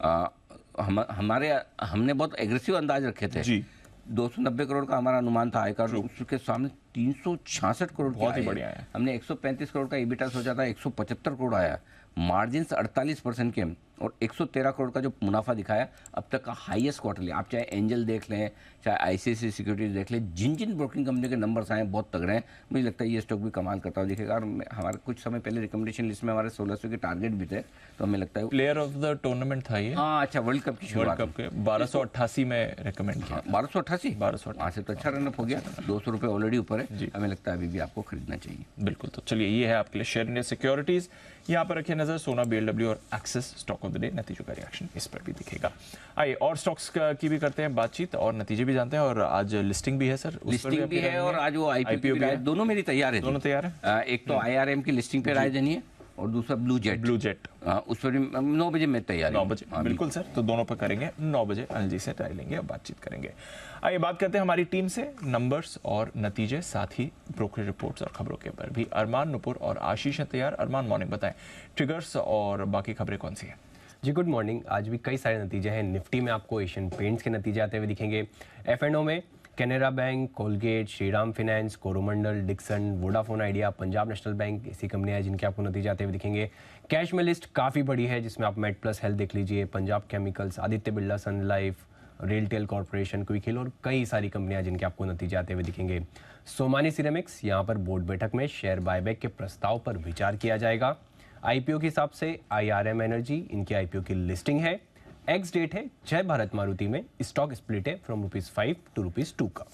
हमने बहुत एग्रेसिव अंदाज रखे थे जी। 290 करोड़ का हमारा अनुमान था आयकर, उसके सामने 366 करोड़ बहुत ही बढ़िया है। हमने 135 करोड़ का EBITDA सोचा था, 175 करोड़ आया। मार्जिन 48% के और 113 करोड़ का जो मुनाफा दिखाया, अब तक का हाईएस्ट क्वार्टरली। आप चाहे एंजल देख लें, चाहे ICICI सिक्योरिटीज देख लें, जिन जिन ब्रोकिंग कंपनी के नंबर्स आए बहुत तगड़े हैं। मुझे लगता है ये स्टॉक भी कमाल करता हुआ दिखेगा। और हमारे कुछ समय पहले रिकमेंडेशन लिस्ट में हमारे 1600 के टारगेट भी थे, तो हमें लगता है प्लेयर ऑफ द टूर्नामेंट था ये। हाँ, अच्छा, वर्ल्ड कप की शुरुआत, वर्ल्ड कप के 1288 में रिकमेंड किया। 1288 1288 से तो अच्छा रनअप हो गया, 200 रुपये ऑलरेडी ऊपर है। हमें लगता है अभी भी आपको खरीदना चाहिए। बिल्कुल। तो चलिए, ये है आपके लिए शेयर इंडिया सिक्योरिटीज। यहाँ पर रखिए नजर, सोना BLW और axis stock of the day, नतीजों का रिएक्शन इस पर भी दिखेगा। आइए और स्टॉक्स की भी करते हैं बातचीत और नतीजे भी जानते हैं। और आज लिस्टिंग भी है सर, लिस्टिंग भी है और आज वो IPO भी है, दोनों मेरी तैयार है। दोनों तैयार है। एक तो IRM की लिस्टिंग पे राय देनी है और दूसरा ब्लू जेट, उस पर 9 बजे मैं तैयार 9 बजे। बिल्कुल सर, तो दोनों पर करेंगे 9 बजे। अनिल जी से राय लेंगे और बातचीत करेंगे। आइए बात करते हैं हमारी टीम से, नंबर्स और नतीजे, साथ ही ब्रोकरेज रिपोर्ट्स और खबरों के ऊपर भी। अरमान, नुपुर और आशीष हैं तैयार। अरमान, मॉर्निंग, बताएं ट्रिगर्स और बाकी खबरें कौन सी हैं? जी गुड मॉर्निंग। आज भी कई सारे नतीजे हैं। निफ्टी में आपको एशियन पेंट्स के नतीजे आते हुए दिखेंगे। F&O में Canara Bank, Colgate, Shriram Finance, Coromandel, Dixon, Vodafone Idea, Punjab National Bank, ऐसी कंपनियां हैं जिनके आपको नतीजे आते हुए दिखेंगे। कैश में लिस्ट काफ़ी बड़ी है, जिसमें आप मेड प्लस हेल्थ देख लीजिए, Punjab Chemicals, Aditya Birla Sun Life, RailTel Corporation, Quick Heal और कई सारी कंपनियां जिनके आपको नतीजे आते हुए दिखेंगे। सोमानी सिरेमिक्स, यहाँ पर बोर्ड बैठक में शेयर बायबैक के प्रस्ताव पर विचार किया जाएगा। IPO के हिसाब से IRM एनर्जी, इनके IPO की लिस्टिंग है। एक्स डेट है जय भारत मारुति में स्टॉक स्प्लिट है फ्रॉम ₹5 to ₹2 का।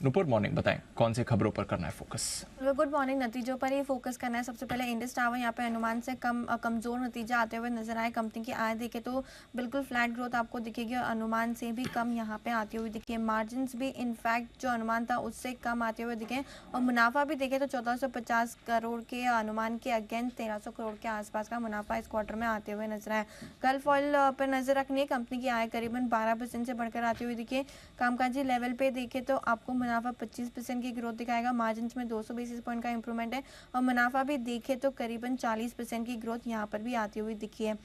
नुपुर, मॉर्निंग, बताएं कौन से खबरों पर करना है फोकस? Good morning. नतीजों पर ही फोकस करना है। सबसे पहले इंडस टावर, यहाँ पे अनुमान से कमजोर नतीजा आते हुए नजर आए। कंपनी की आय देखे तो बिल्कुल फ्लैट ग्रोथ आपको दिखेगी और अनुमान से भी कम यहाँ पे आती हुई दिखी है। मार्जिन भी इनफैक्ट जो अनुमान था उससे कम आते हुए दिखे और मुनाफा भी देखे तो 1450 करोड़ के अनुमान के अगेंस्ट 1300 करोड़ के आसपास का मुनाफा इस क्वार्टर में आते हुए नजर आया। गल्फ ऑयल पर नजर रखनी है। कंपनी की आय करीबन 12% से बढ़कर आती हुई दिखी है। कामकाजी लेवल पे देखे तो आपको मुनाफा 25% की ग्रोथ दिखाएगा। मार्जिन में 200 बेसिस पॉइंट का इंप्रूवमेंट है और मुनाफा भी देखे तो करीबन 40% की ग्रोथ यहाँ पर भी आती हुई दिखी है।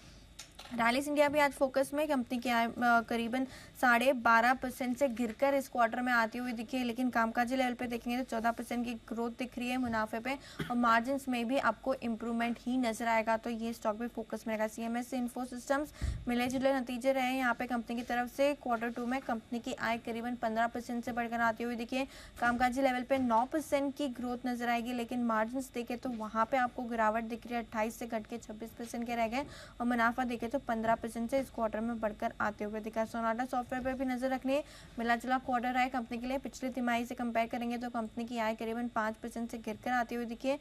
रैलिस इंडिया भी आज फोकस में। कंपनी की आय करीबन 12.5% से गिरकर इस क्वार्टर में आती हुई दिखी है, लेकिन कामकाजी लेवल पे देखेंगे तो 14% की ग्रोथ दिख रही है मुनाफे पे और मार्जिन में भी आपको इम्प्रूवमेंट ही नजर आएगा, तो ये स्टॉक भी फोकस में रहेगा। CMS इन्फो सिस्टम्स मिले जुले नतीजे रहे यहाँ पे कंपनी की तरफ से। Q2 में कंपनी की आय करीबन 15% से बढ़कर आती हुई दिखी है। कामकाजी लेवल पे 9% की ग्रोथ नजर आएगी, लेकिन मार्जिन देखे तो वहाँ पे आपको गिरावट दिख रही है, 28 से घट के 26% के रह गए और मुनाफा देखे तो 15% से इस क्वार्टर में बढ़कर आते हुए दिखा। सोनाटा सॉफ्टवेयर पर भी नजर रखनी है। मिला जुला क्वार्टर आए कंपनी के लिए। पिछली तिमाही से कंपेयर करेंगे तो कंपनी की आय करीबन 5% से गिरकर आती हुई दिखी है।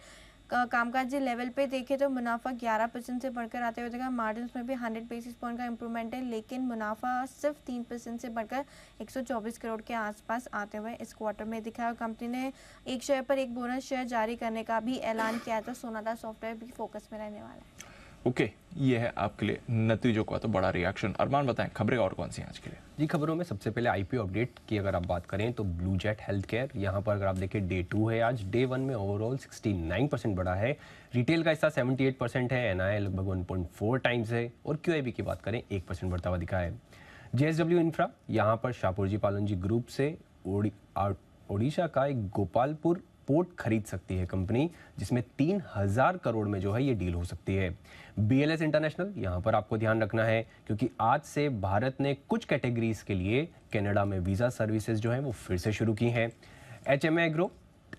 कामकाजी लेवल पे देखे तो मुनाफा 11% से बढ़कर आते हुए दिखा। मार्जिन में भी 100 बेसिस पॉइंट का इंप्रूवमेंट है, लेकिन मुनाफा सिर्फ 3% से बढ़कर 124 करोड़ के आसपास आते हुए इस क्वार्टर में दिखा। कंपनी ने एक शेयर पर एक बोनस शेयर जारी करने का भी ऐलान किया था। सोनाटा सॉफ्टवेयर भी फोकस में रहने वाला है। ओके, ये है आपके लिए नतीजों का तो बड़ा रिएक्शन। अरमान, बताएं खबरें और कौन सी हैं आज के लिए? जी, खबरों में सबसे पहले IPO अपडेट की अगर आप बात करें तो ब्लू जेट हेल्थ केयर, यहाँ पर अगर आप देखें डे 2 है आज। डे 1 में ओवरऑल 69% बढ़ा है। रिटेल का हिस्सा 78% है। NI लगभग 1.4 टाइम्स है और QIB की बात करें 1% बढ़ता हुआ दिखा है। JSW इंफ्रा, यहाँ पर शाहपुर जी पालन जी ग्रुप से ओडिशा का एक गोपालपुर पोर्ट खरीद सकती है कंपनी, जिसमें 3000 करोड़ में जो है ये डील हो सकती है। BLS इंटरनेशनल, यहाँ पर आपको ध्यान रखना है क्योंकि आज से भारत ने कुछ कैटेगरीज के लिए कनाडा में वीज़ा सर्विसेज जो है वो फिर से शुरू की हैं। HMA एग्रो,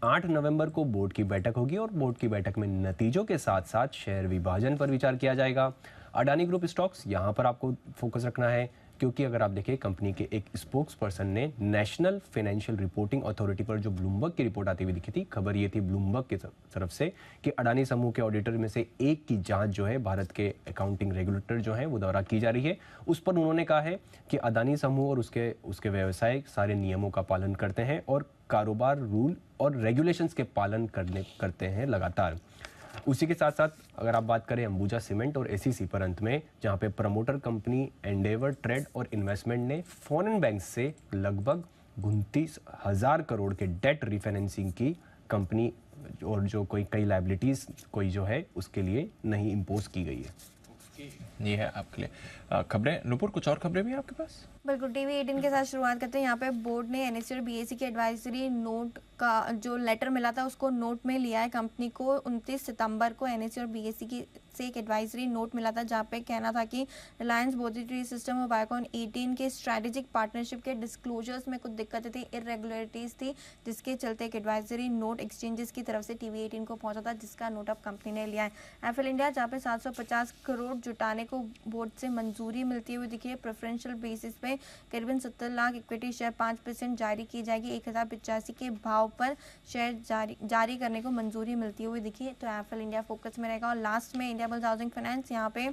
8 नवंबर को बोर्ड की बैठक होगी और बोर्ड की बैठक में नतीजों के साथ साथ शेयर विभाजन पर विचार किया जाएगा। अडानी ग्रुप स्टॉक्स, यहाँ पर आपको फोकस रखना है क्योंकि अगर आप देखें कंपनी के एक स्पोक्स पर्सन ने नेशनल फाइनेंशियल रिपोर्टिंग अथॉरिटी पर जो ब्लूमबर्ग की रिपोर्ट आती हुई दिखी थी, खबर ये थी ब्लूमबर्ग की तरफ से कि अडानी समूह के ऑडिटर में से एक की जांच जो है भारत के अकाउंटिंग रेगुलेटर जो है वो द्वारा की जा रही है। उस पर उन्होंने कहा है कि अडानी समूह और उसके व्यवसाय सारे नियमों का पालन करते हैं और कारोबार रूल और रेगुलेशंस के पालन करते हैं लगातार। उसी के साथ साथ अगर आप बात करें अंबुजा सीमेंट और ACC पर अंत में, जहां पे प्रमोटर कंपनी एंडेवर ट्रेड और इन्वेस्टमेंट ने फॉरेन बैंक से लगभग 29,000 करोड़ के डेट रिफाइनेंसिंग की कंपनी और जो कई लायबिलिटीज जो है उसके लिए नहीं इम्पोज की गई है। ये है आपके लिए खबरें। नुपुर, कुछ और खबरें भी हैं आपके पास? बिल्कुल, TV 18 के साथ शुरुआत करते हैं। यहाँ पे बोर्ड ने NSE और BSE के एडवाइजरी नोट का जो लेटर मिला था उसको नोट में लिया है। कंपनी को 29 सितंबर को NSE और BSE से एक एडवाइजरी नोट मिला था जहाँ पे कहना था कि रिलायंस मॉनिटरी सिस्टम और बायोकॉन 18 के स्ट्रेटेजिक पार्टनरशिप के डिस्क्लोजर्स में कुछ दिक्कतें थी, इरेगुलरिटीज थी, जिसके चलते एक एडवाइजरी नोट एक्सचेंजेस की तरफ से TV 18 को पहुंचा था, जिसका नोट अब कंपनी ने लिया है। एफएल इंडिया, जहाँ पे 750 करोड़ जुटाने को बोर्ड से मंजूरी मिलती हुई दिखी है। प्रेफरेंशियल बेसिस पे करीबन 70 लाख इक्विटी शेयर 5% जारी की जाएगी। 1085 के भाव पर शेयर जारी करने को मंजूरी मिलती हुई दिखी है। तो एफएल इंडिया फोकस में रहेगा। और लास्ट में इंडिया बुल्स हाउसिंग फाइनेंस, यहाँ पे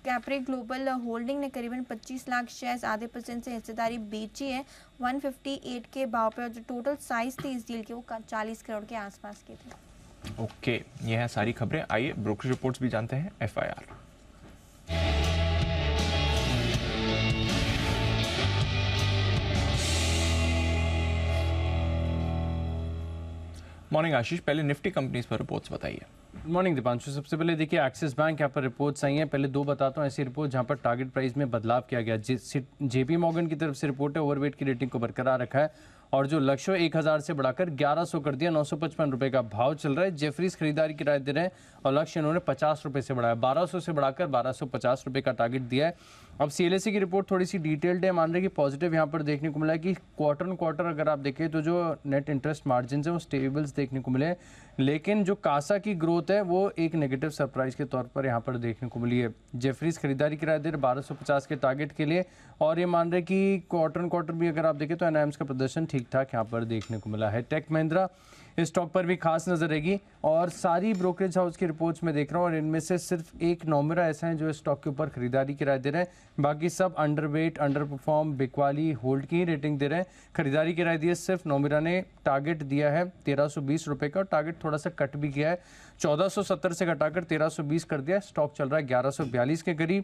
कैप्री ग्लोबल होल्डिंग ने करीबन 25 लाख शेयर्स आधे % से हिस्सेदारी बेची है 158 के भाव पे। और जो टोटल साइज थी इस डील की वो 40 करोड़ के आसपास की थी। ओके, ये है सारी खबरें। आइए ब्रोकर रिपोर्ट्स भी जानते हैं। FIR मॉर्निंग आशीष, पहले निफ्टी कंपनीज पर रिपोर्ट्स बताइए। मॉर्निंग दीपांशु। सबसे पहले देखिए एक्सिस बैंक, यहाँ पर रिपोर्ट्स आई हैं। पहले दो बताता हूँ ऐसी रिपोर्ट जहाँ पर टारगेट प्राइस में बदलाव किया गया। JP मॉर्गन की तरफ से रिपोर्ट है, ओवरवेट की रेटिंग को बरकरार रखा है और जो लक्ष्य 1000 से बढ़ाकर 1100 कर दिया। 955 रुपए का भाव चल रहा है। जेफरीज खरीदारी की राय दे रहे हैं और लक्ष्य इन्होंने 50 रुपए से बढ़ाया, 1200 से बढ़ाकर 1250 रुपए का टारगेट दिया है। अब CLSA की रिपोर्ट थोड़ी सी डिटेल्ड है। मान रहे कि पॉजिटिव यहाँ पर देखने को मिला है कि क्वार्टर ऑन क्वार्टर अगर आप देखें तो जो नेट इंटरेस्ट मार्जिन है वो स्टेबल्स देखने को मिले, लेकिन जो कासा की ग्रोथ है वो एक नेगेटिव सरप्राइज के तौर पर यहाँ पर देखने को मिली है। जेफरीज खरीदारी की राय दे रहे 1250 के टारगेट के लिए और ये मान रहे कि क्वार्टर ऑन क्वार्टर भी अगर आप देखें तो NIMs का प्रदर्शन ठीक ठाक यहाँ पर देखने को मिला है। टेक महिंद्रा, इस स्टॉक पर भी खास नजर रहेगी और सारी ब्रोकरेज हाउस की रिपोर्ट्स में देख रहा हूँ और इनमें से सिर्फ एक नोमिरा ऐसा है जो इस स्टॉक के ऊपर खरीदारी की राय दे रहे हैं, बाकी सब अंडरवेट, अंडर परफॉर्म, बिकवाली, होल्ड की रेटिंग दे रहे हैं। खरीदारी की राय दी है सिर्फ नोमिरा ने। टारगेट दिया है 1320 रुपए का और टारगेट थोड़ा सा कट भी किया है, 1470 से घटाकर 1320 कर दिया। स्टॉक चल रहा है 1142 के करीब।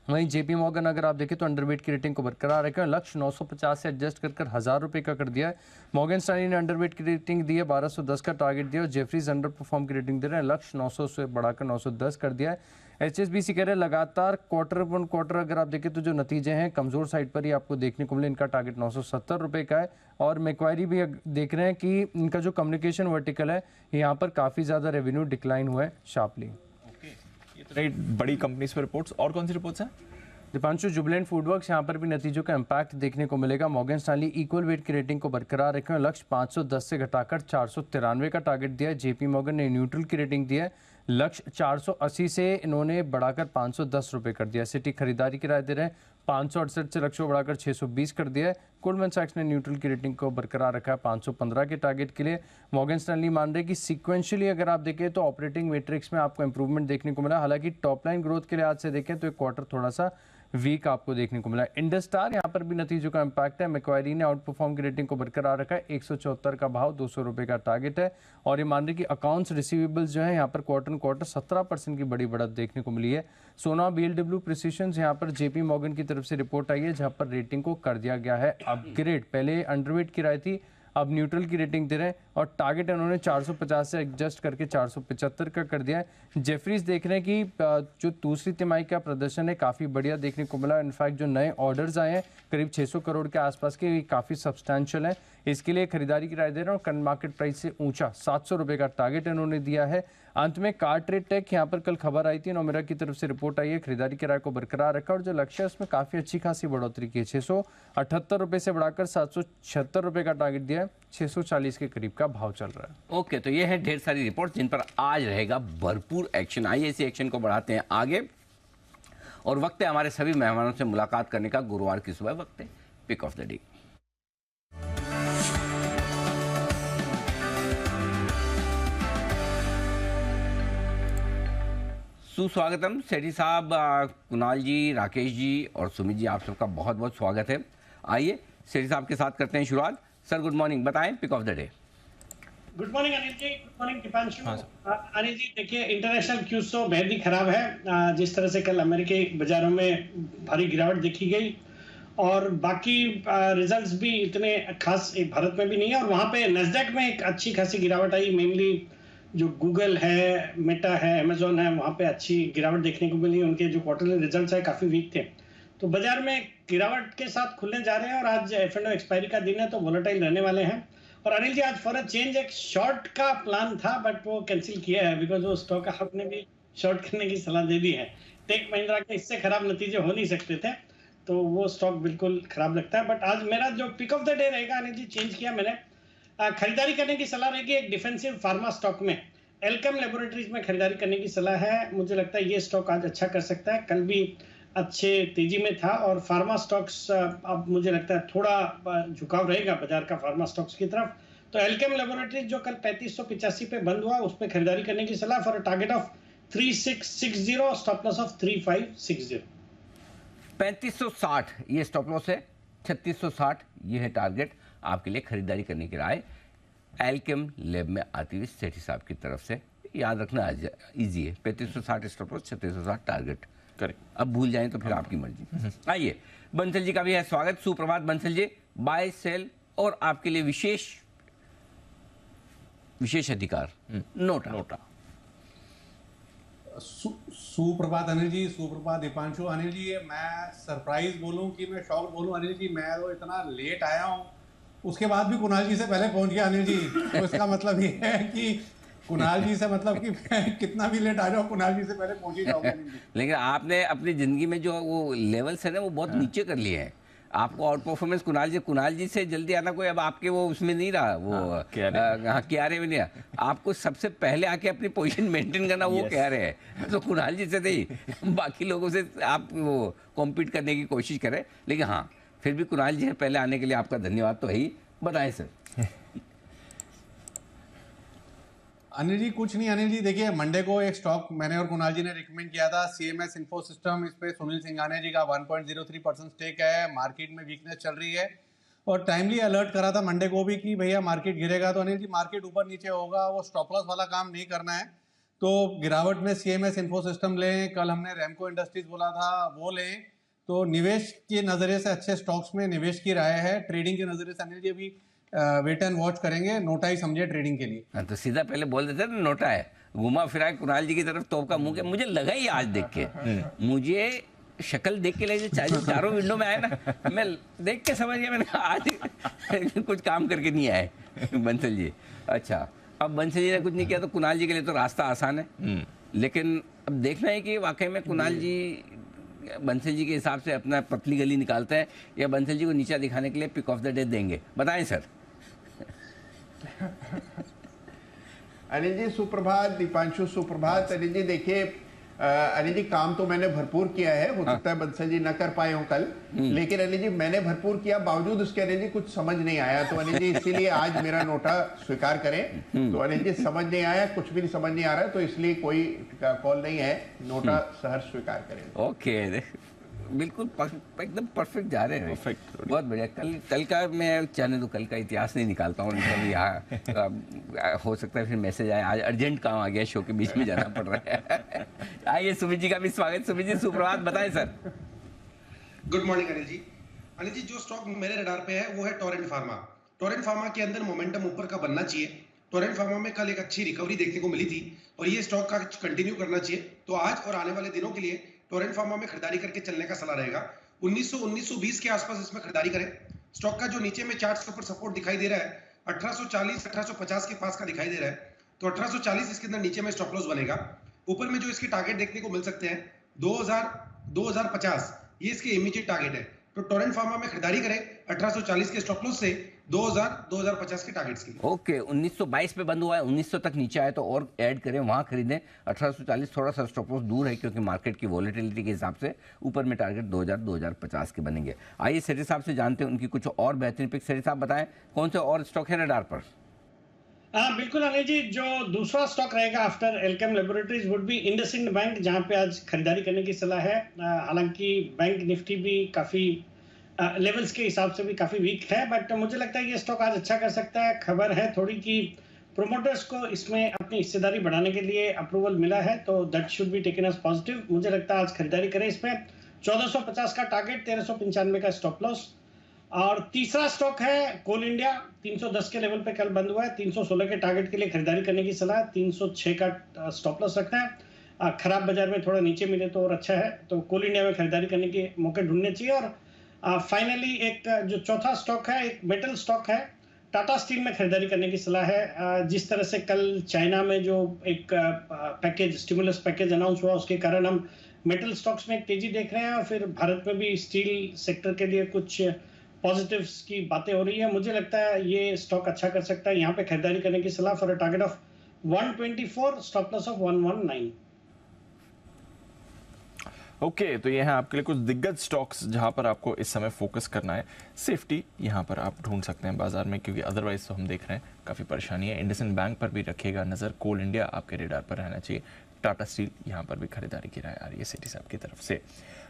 वहीं JP मॉर्गन अगर आप देखें तो अंडरवेट की रेटिंग को बरकरार रखा है। लक्ष्य 950 से एडजस्ट कर 1000 रुपए का कर दिया है। मॉर्गन स्टैनली ने अंडरवेट की रेटिंग दी है, 1210 का टारगेट दिया और जेफरीज अंडर परफॉर्म की रेटिंग दे रहे हैं, लक्ष्य 900 से बढ़ाकर 910 कर दिया है। HSBC कह रहे हैं लगातार क्वार्टर ऑन क्वार्टर अगर आप देखें तो जो नतीजे हैं कमजोर साइड पर ही आपको देखने को मिले। इनका टारगेट 970 रुपए का है और मैक्वायरी भी देख रहे हैं कि इनका जो कम्युनिकेशन वर्टिकल है यहाँ पर काफी ज्यादा रेवेन्यू डिक्लाइन हुआ है शार्पली। बड़ी कंपनीज पर रिपोर्ट्स। और कौन सी रिपोर्ट्स हैं? दीपांशु, जुबिलेंट फूडवर्क्स, यहाँ पर भी नतीजों का इम्पैक्ट देखने को मिलेगा। मॉर्गन स्टैनली इक्वल वेट की रेटिंग को बरकरार रखे हैं, लक्ष्य 510 से घटाकर 493 का टारगेट दिया है। JP मॉर्गन ने न्यूट्रल की रेटिंग दी है, लक्ष्य 480 से इन्होंने बढ़ाकर 510 रुपए कर दिया। सिटी खरीदारी की राय दे रहे हैं, 568 से लक्ष्य बढ़ाकर 620 कर दिया है। गोल्डमैन सैक्स ने न्यूट्रल की रेटिंग को बरकरार रखा है 515 के टारगेट के लिए। मॉर्गन स्टैनली मान रहे कि सीक्वेंशियली अगर आप देखें तो ऑपरेटिंग मैट्रिक्स में आपको इंप्रूवमेंट देखने को मिला, हालांकि टॉप लाइन ग्रोथ के लिहाज से देखें तो एक क्वार्टर थोड़ा सा वीक आपको देखने को मिला। इंडस स्टार, यहाँ पर भी नतीजों का इम्पैक्ट है। मैक्वायरी ने आउट परफॉर्म की रेटिंग को बरकरार रखा है, 174 का भाव, 200 रुपए का टारगेट है। और ये मान रहे कि अकाउंट्स रिसीवेबल्स जो है यहाँ पर क्वार्टर क्वार्टर 17% की बड़ी बढ़त देखने को मिली है। सोना BLW प्रिसिशन, यहाँ पर JP मॉर्गन की तरफ से रिपोर्ट आई है जहाँ पर रेटिंग को कर दिया गया है अपग्रेड। पहले अंडरवेट की राय थी, अब न्यूट्रल की रेटिंग दे रहे हैं और टारगेट उन्होंने 450 से एडजस्ट करके 475 का कर दिया है। जेफरीज देख रहे हैं कि जो दूसरी तिमाही का प्रदर्शन है काफ़ी बढ़िया देखने को मिला। इनफैक्ट जो नए ऑर्डर्स आए हैं करीब 600 करोड़ के आसपास के, काफ़ी सब्सटैंशियल है। इसके लिए खरीदारी की राय दे रहे हैं और करंट मार्केट प्राइस से ऊंचा 700 रुपए का टारगेट इन्होंने दिया है। अंत में कार्ट्रेट टेक, यहाँ पर कल खबर आई थी, नोमेरा की तरफ से रिपोर्ट आई है, खरीदारी की राय को बरकरार रखा और जो लक्ष्य है उसमें काफी अच्छी खासी बढ़ोतरी की है। 678 रुपए से बढ़ाकर 776 रुपए का टारगेट दिया है, 640 के करीब का भाव चल रहा है। ओके, तो ये है ढेर सारी रिपोर्ट जिन पर आज रहेगा भरपूर एक्शन। आइए इसी एक्शन को बढ़ाते हैं आगे और वक्त है हमारे सभी मेहमानों से मुलाकात करने का। गुरुवार की सुबह वक्त है पिक ऑफ द डे। सुस्वागतम सेठी साहब, कुणाल जी, राकेश जी और सुमित जी, आप सबका बहुत बहुत स्वागत है। आइए सेठी साहब के साथ करते हैं शुरुआत। सर गुड मॉर्निंग, बताएं pick of the day. Good morning Anil ji, good morning Deepanshu. Anil ji देखिए, इंटरनेशनल क्यूज तो बेहद ही खराब है। जिस तरह से कल अमेरिकी बाजारों में भारी गिरावट देखी गई और बाकी रिजल्ट्स भी इतने खास भारत में भी नहीं है, और वहाँ पे नैस्डैक में एक अच्छी खासी गिरावट आई। मेनली जो गूगल है, मेटा है, अमेजोन है, वहाँ पे अच्छी गिरावट देखने को मिली। उनके जो क्वार्टरली रिजल्ट्स है काफ़ी वीक थे, तो बाजार में गिरावट के साथ खुलने जा रहे हैं। और आज F&O एक्सपायरी का दिन है तो वोलेटाइल रहने वाले हैं। और अनिल जी, आज फॉर अ चेंज एक शॉर्ट का प्लान था बट वो कैंसिल किया है, बिकॉज वो स्टॉक आपने भी शॉर्ट करने की सलाह दे दी है। टेक महिंद्रा के इससे खराब नतीजे हो नहीं सकते थे, तो वो स्टॉक बिल्कुल खराब लगता है। बट आज मेरा जो पिक ऑफ द डे रहेगा अनिल जी, चेंज किया मैंने। खरीदारी करने की सलाह रहेगी एक डिफेंसिव फार्मा स्टॉक में। एल्केम लेबोरेटरीज में खरीदारी करने की सलाह है। मुझे लगता है ये स्टॉक आज अच्छा कर सकता है, कल भी अच्छे तेजी में था। और फार्मा स्टॉक्स अब मुझे लगता है थोड़ा झुकाव रहेगा बाजार का फार्मा स्टॉक्स की तरफ। तो एल्केम लेबोरेटरीज जो कल 3585 पे बंद हुआ, उस पर खरीदारी करने की सलाह for target of 3660, stop loss of 3560। 3560 ये स्टॉप लॉस है, 3660 ये है टारगेट। आपके लिए खरीदारी करने की राय एल्केम लैब में आती हुई सेठी साहब की तरफ से। याद रखना इजी है, 3560 स्टॉप लॉस, 3660 टारगेट। करेक्ट, अब भूल जाएं तो फिर आपकी मर्जी। आइए बंसल जी का भी है स्वागत। सुप्रभात बंसल जी, बाय सेल और आपके लिए विशेष अधिकार नोटा। सुप्रभात अनिल जी, सुप्रभात दीपांशु। अनिल जी, ये मैं सरप्राइज बोलूं कि मैं शॉक बोलूं अनिल जी, मैं तो इतना लेट आया हूं, उसके बाद भी कुणाल जी से पहले पहुंच गया अनिल जी। तो इसका मतलब ये है कि कुणाल जी से मतलब कि मैं कितना भी लेट आ जाऊं, कुणाल जी से पहले पहुंच ही जाऊंगा। लेकिन आपने अपनी जिंदगी में जो वो लेवल्स है ना वो बहुत नीचे कर लिए हैं। आपको आउट परफॉर्मेंस कुणाल जी से जल्दी आना कोई अब आपके वो उसमें नहीं रहा, वो क्यारे में नहीं रहा। आपको सबसे पहले आके अपनी पोजीशन मेंटेन करना वो कह रहे हैं, तो कुणाल जी से नहीं बाकी लोगों से आप वो कॉम्पीट करने की कोशिश करें। लेकिन हाँ, फिर भी कुणाल जी पहले आने के लिए आपका धन्यवाद तो है ही। बताएं सर। अनिल जी कुछ नहीं अनिल जी, देखिए मंडे को एक स्टॉक मैंने और कुणाल जी ने रिकमेंड किया था, CMS इन्फो सिस्टम। इस पे सुनील सिंघानिया जी का 1.03% स्टेक है। मार्केट में वीकनेस चल रही है और टाइमली अलर्ट करा था मंडे को भी कि भैया मार्केट गिरेगा। तो अनिल जी मार्केट ऊपर नीचे होगा, वो स्टॉप लॉस वाला काम नहीं करना है। तो गिरावट में CMS इन्फो सिस्टम लें, कल हमने रैमको इंडस्ट्रीज बोला था वो लें। तो निवेश के नज़रिए से अच्छे स्टॉक्स में निवेश की राय है। ट्रेडिंग के नज़रिए से अनिल जी अभी वेट एंड वॉच करेंगे, नोटा ही समझे ट्रेडिंग के लिए। तो सीधा पहले बोल देते ना नोटा है, घुमा फिरा कुणाल जी की तरफ तोप का मुंह के। मुझे लगा ही आज देख के, मुझे शक्ल देख के लगे चारों विंडो में आए ना, मैं देख के समझ गया मैंने आज कुछ काम करके नहीं आए बंसल जी। अच्छा, अब बंसल जी ने कुछ नहीं किया तो कुणाल जी के लिए तो रास्ता आसान है। लेकिन अब देखना है कि वाकई में कुणाल जी बंसल जी के हिसाब से अपना पतली गली निकालते हैं या बंसल जी को नीचा दिखाने के लिए पिक ऑफ द डे देंगे। बताएं सर। अनिल जी सुप्रभात, दीपांशु सुप्रभात। अनिल जी देखिए, अनिल जी काम तो मैंने भरपूर किया है, हो सकता है बंसल जी न कर पाए हो कल, लेकिन अनिल जी मैंने भरपूर किया, बावजूद उसके अनिल जी कुछ समझ नहीं आया। तो अनिल जी इसीलिए आज मेरा नोटा स्वीकार करें। तो अनिल जी समझ नहीं आया, कुछ भी नहीं समझ नहीं आ रहा है, तो इसलिए कोई कॉल नहीं है, नोटा सहर्ष स्वीकार करें। ओके, बिल्कुल एकदम परफेक्ट जा रहे हैं। परफेक्ट, बहुत बढ़िया। कल का मैं चाहने तो कल का इतिहास नहीं निकालता हूँ, कभी यहाँ हो सकता है फिर मैसेज आए, आज अर्जेंट काम आ गया, शो के बीच में जाना पड़ रहा है। आइए सुमित जी का भी स्वागत। सुमित जी सुप्रभात, बताएं सर। गुड मॉर्निंग अनिल जी। अनिल जी, जो स्टॉक मेरे रडार पे है वो है टोरेंट फार्मा। टोरेंट फार्मा के अंदर मोमेंटम ऊपर का बनना चाहिए। टोरेंट फार्मा में कल एक अच्छी रिकवरी देखने को मिली थी और ये स्टॉक का कंटिन्यू करना चाहिए। तो आज और आने वाले दिनों के लिए टोरेंट फार्मा में खरीदारी करके चलने का सलाह रहेगा। 1920 के आसपास इसमें खरीदारी करें। स्टॉक का जो नीचे में चार्ट के ऊपर सपोर्ट दिखाई दे रहा है 1840 1850 के पास का दिखाई दे रहा है, तो 1840 इसके अंदर नीचे में स्टॉप लॉस बनेगा। ऊपर में जो इसके टारगेट देखने को मिल सकते हैं 2050 ये इसके इमीडिएट टारगेट है। तो टोरेंट फार्मा में खरीदारी करें 1840 के स्टॉप लॉस से 2050 के टारगेट्स के लिए। ओके 1922 पे बंद हुआ है, 1900 तक नीचे आए तो और ऐड करें, वहां खरीदें। 1840 थोड़ा सा स्टॉप लॉस दूर है क्योंकि मार्केट की वॉलेटिलिटी के हिसाब से ऊपर में टारगेट 2050 के बनेंगे। आइए सेठी साहब से जानते हैं उनकी कुछ और बेहतरीन पिक। सेठी साहब बताएं कौन से और स्टॉक है रडार पर? बिल्कुल अनिल जी, जो दूसरा स्टॉक रहेगा after Alkem laboratories would be IndusInd bank, जहां पे आज खरीदारी करने की सलाह है। हालांकि बैंक निफ्टी भी काफी लेवल्स के हिसाब से भी काफी वीक है, बट मुझे लगता है ये स्टॉक आज अच्छा कर सकता है। खबर है थोड़ी कि प्रोमोटर्स को इसमें अपनी हिस्सेदारी बढ़ाने के लिए अप्रूवल मिला है, तो that should be taken as positive. मुझे लगता है आज खरीदारी करें इसमें। 1450 का टारगेट, 1395 का स्टॉप लॉस। और तीसरा स्टॉक है कोल इंडिया, 310 के लेवल पे कल बंद हुआ है। 316 के टारगेट के लिए खरीदारी करने की सलाह, 306 का स्टॉप लॉस रखना है। खराब बाजार में थोड़ा नीचे मिले तो और अच्छा है, तो कोल इंडिया में खरीदारी करने के मौके ढूंढने चाहिए। और फाइनली एक जो चौथा स्टॉक है, एक मेटल स्टॉक है, टाटा स्टील में खरीदारी करने की सलाह है। जिस तरह से कल चाइना में जो एक पैकेज, स्टिमुलस पैकेज अनाउंस हुआ, उसके कारण हम मेटल स्टॉक्स में एक तेजी देख रहे हैं। और फिर भारत में भी स्टील सेक्टर के लिए कुछ पॉजिटिव्स की बातें हो रही है। मुझे लगता है ये स्टॉक अच्छा कर सकता है। यहाँ पे खरीदारी करने की सलाह for a target of 124, stop loss of 119। Okay, तो ये है आपके लिए कुछ दिग्गज स्टॉक्स जहां पर आपको इस समय फोकस करना है। सेफ्टी यहां पर आप ढूंढ सकते हैं बाजार में, क्योंकि अदरवाइज तो हम देख रहे हैं काफ़ी परेशानी है। इंडसइंड बैंक पर भी रखिएगा नज़र, कोल इंडिया आपके रेडार पर रहना चाहिए। टाटा स्टील यहाँ पर भी खरीदारी की राय आ रही है सेठी साहब की तरफ से।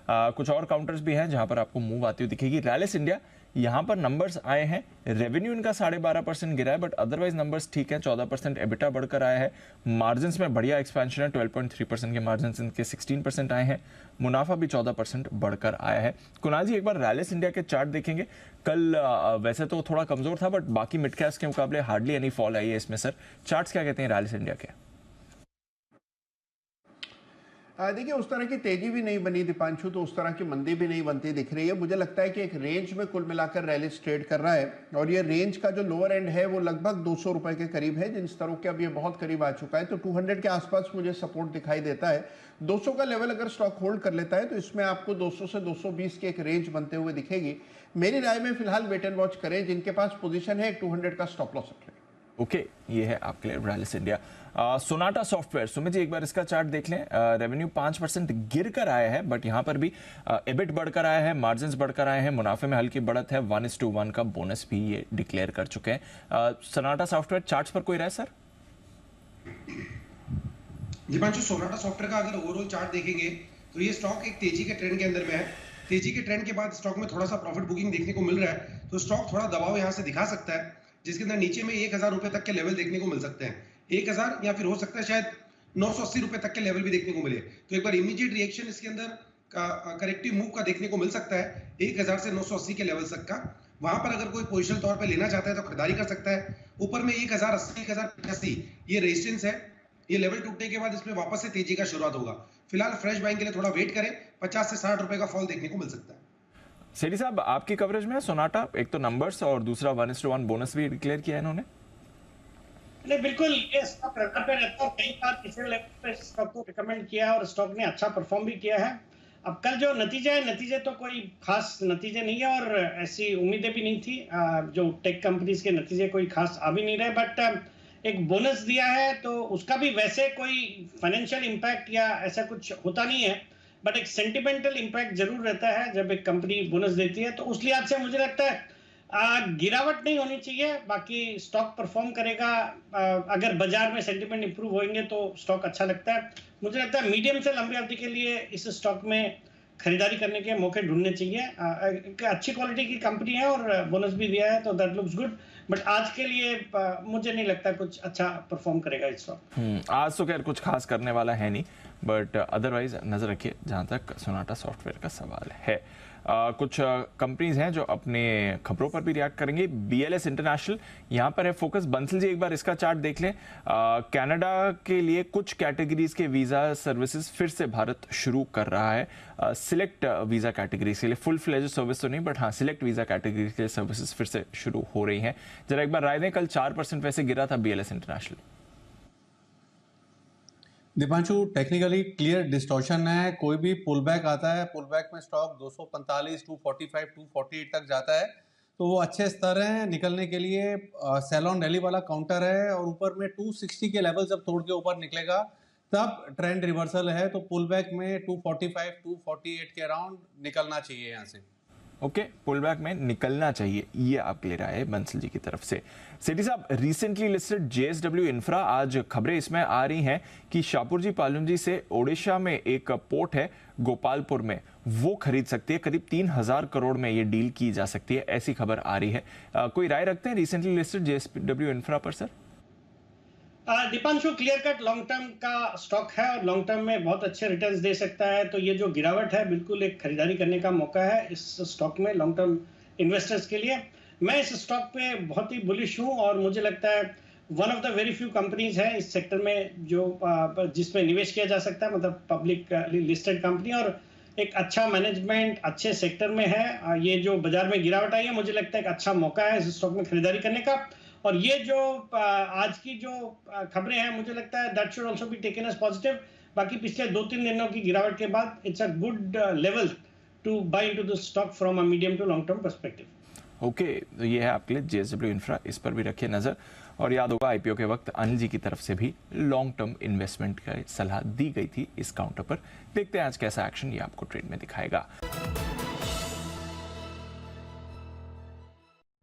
कुछ और काउंटर्स भी हैं जहां पर आपको मूव आती हुई दिखेगी। रैलिस इंडिया, यहाँ पर नंबर्स आए हैं, रेवेन्यू इनका 12.5% गिरा है, बट अदरवाइज नंबर्स ठीक है। 14% एबिटा बढ़कर आया है। मार्जिन्स में बढ़िया एक्सपेंशन है, 12.3% के मार्जिन्स इनके 16% आए हैं। मुनाफा भी 14% बढ़कर आया है। कुणाल जी, एक बार रैलिस इंडिया के चार्ट देखेंगे। कल वैसे तो थोड़ा कमजोर था, बट बाकी मिड कैप्स के मुकाबले हार्डली एनी फॉल आई है इसमें। सर चार्ट्स क्या कहते हैं रैलिस इंडिया के? देखिए, उस तरह की तेजी भी नहीं बनी दीपांशु, तो उस तरह की मंदी भी नहीं बनती दिख रही है। मुझे लगता है कि एक रेंज में कुल मिलाकर रैलिस ट्रेड कर रहा है, और ये रेंज का जो लोअर एंड है वो लगभग 200 रुपए के करीब है, जिन स्तरों के अब ये बहुत करीब आ चुका है। तो 200 के आसपास मुझे सपोर्ट दिखाई देता है। 200 का लेवल अगर स्टॉक होल्ड कर लेता है तो इसमें आपको 200 से 220 की एक रेंज बनते हुए दिखेगी। मेरी राय में फिलहाल वेट एंड वॉच करें। जिनके पास पोजीशन है, एक 200 का स्टॉप लॉस रखें। ओके, ये है आपके लिए Rallis India. Sonata Software, Sumit ji एक बार इसका चार्ट देख लें। रेवेन्यू 5% गिर कर आया है, बट यहाँ पर भी एबिट बढ़कर आया है, मार्जिन्स बढ़कर आए हैं, मुनाफे में हल्की बढ़त है। 1:1 का बोनस भी ये डिक्लेयर कर चुके हैं। सोनाटा सॉफ्टवेयर चार्ट्स पर कोई राय सर? दीपांशु, सोनाटा सॉफ्टवेयर का अगर ओवरऑल चार्ट देखेंगे तो ये स्टॉक एक तेजी के ट्रेंड के अंदर में है। तेजी के ट्रेंड के बाद स्टॉक में थोड़ा सा प्रॉफिट बुकिंग देखने को मिल रहा है, तो स्टॉक थोड़ा दबाव यहाँ से दिखा सकता है, जिसके अंदर नीचे में 1000 रुपए तक के लेवल देखने को मिल सकते हैं। 1000 या फिर हो सकता है शायद 980 रुपए तक के लेवल भी देखने को मिले। तो एक बार इमीडिएट रिएक्शन इसके अंदर का करेक्टिव मूव का देखने को मिल सकता है 1000 से 980 के लेवल तक का। वहां पर अगर कोई पोजिशनल तौर पे लेना चाहता है तो खरीदारी कर सकता है। ऊपर में 1080 1085 ये रेजिस्टेंस है। ये लेवल टूटने के बाद इसमें वापस से तेजी का शुरुआत होगा। फिलहाल फ्रेश बाइंग के लिए थोड़ा वेट करें, 50 से 60 रुपए का फॉल देखने को मिल सकता है। सेठी साहब, आपकी कवरेज में सोनाटा, एक तो नंबर्स और दूसरा 1:1 बोनस भी डिक्लेयर किया है इन्होंने। नहीं, बिल्कुल ये स्टॉक रडार पे रहता है। कई बार पिछले लेवल पे स्टॉक को रिकमेंड किया और स्टॉक ने अच्छा परफॉर्म भी किया है। अब कल जो नतीजे है, नतीजे तो कोई खास नतीजे नहीं है और ऐसी उम्मीदें भी नहीं थी। जो टेक कंपनीज के नतीजे कोई खास आ भी नहीं रहे, बट एक बोनस दिया है तो उसका भी वैसे कोई फाइनेंशियल इम्पैक्ट या ऐसा कुछ होता नहीं है, बट एक सेंटिमेंटल इम्पैक्ट जरूर रहता है जब एक कंपनी बोनस देती है। तो उस लिहाज से मुझे लगता है गिरावट नहीं होनी चाहिए। बाकी स्टॉक परफॉर्म करेगा। अगर बाजार में सेंटिमेंट इंप्रूव होंगे तो स्टॉक अच्छा लगता है। मुझे लगता है मीडियम से लंबी अवधि के लिए इस स्टॉक में खरीदारी करने के मौके ढूंढने चाहिए। एक अच्छी क्वालिटी की कंपनी है और बोनस भी दिया है, तो दैट लुक्स गुड। बट आज के लिए मुझे नहीं लगता कुछ अच्छा परफॉर्म करेगा इस स्टॉक। आज तो खैर कुछ खास करने वाला है नहीं, बट अदरवाइज नजर रखिए जहां तक सोनाटा सॉफ्टवेयर का सवाल है। कुछ कंपनीज हैं जो अपने खबरों पर भी रिएक्ट करेंगे। BLS इंटरनेशनल यहाँ पर है फोकस। बंसल जी एक बार इसका चार्ट देख लें। कनाडा के लिए कुछ कैटेगरीज के वीजा सर्विसेज फिर से भारत शुरू कर रहा है। सिलेक्ट वीजा कैटेगरीज के लिए, फुल फ्लेज सर्विस तो नहीं, बट हाँ सिलेक्ट वीजा कैटेगरीज के लिए सर्विसेज फिर से शुरू हो रही हैं। जरा एक बार राय दें, कल 4% वैसे गिरा था BLS international. Deepanshu, technically clear distortion है। कोई भी पुल बैक आता है, पुल बैक में स्टॉक 245, 245, 248 तक जाता है, तो वो अच्छे स्तर हैं निकलने के लिए। सेल ऑन रैली वाला काउंटर है और ऊपर में 260 के लेवल जब तोड़ के ऊपर निकलेगा तब ट्रेंड रिवर्सल है, तो पुल बैक में 245, 248 के अराउंड निकलना चाहिए यहाँ से। ओके, पुल बैक में निकलना चाहिए, ये आपके लिए राय है बंसल जी की तरफ से। सेठी साहब, रिसेंटली लिस्टेड JSW इंफ्रा, आज खबरें इसमें आ रही हैं कि शाहपुर जी पालुम जी से ओडिशा में एक पोर्ट है गोपालपुर में, वो खरीद सकती है। करीब 3000 करोड़ में ये डील की जा सकती है, ऐसी खबर आ रही है। कोई राय रखते हैं रिसेंटली लिस्टेड JSW इंफ्रा पर sir? Deepanshu, clear cut long term का स्टॉक है और लॉन्ग टर्म में बहुत अच्छे रिटर्न्स दे सकता है, तो ये जो गिरावट है बिल्कुल एक खरीदारी करने का मौका है इस स्टॉक में लॉन्ग टर्म इन्वेस्टर्स के लिए। मैं इस स्टॉक पे बहुत ही बुलिश हूँ और मुझे लगता है one of the very few companies है इस सेक्टर में जो जिसमें निवेश किया जा सकता है, मतलब पब्लिक लिस्टेड कंपनी, और एक अच्छा मैनेजमेंट अच्छे सेक्टर में है। ये जो बाजार में गिरावट आई है, मुझे लगता है एक अच्छा मौका है इस स्टॉक में खरीदारी करने का। और ये जो आज की जो खबरें हैं, मुझे लगता है that should also be taken as positive. बाकी पिछले 2-3 दिनों की गिरावट के बाद it's a good level to buy into the stock from a medium to long term perspective. Okay, तो ये है आपके लिए JSW इंफ्रा, इस पर भी रखिए नजर। और याद होगा IPO के वक्त अनिल जी की तरफ से भी लॉन्ग टर्म इन्वेस्टमेंट की सलाह दी गई थी इस काउंटर पर। देखते हैं आज कैसा एक्शन ये आपको ट्रेड में दिखाएगा।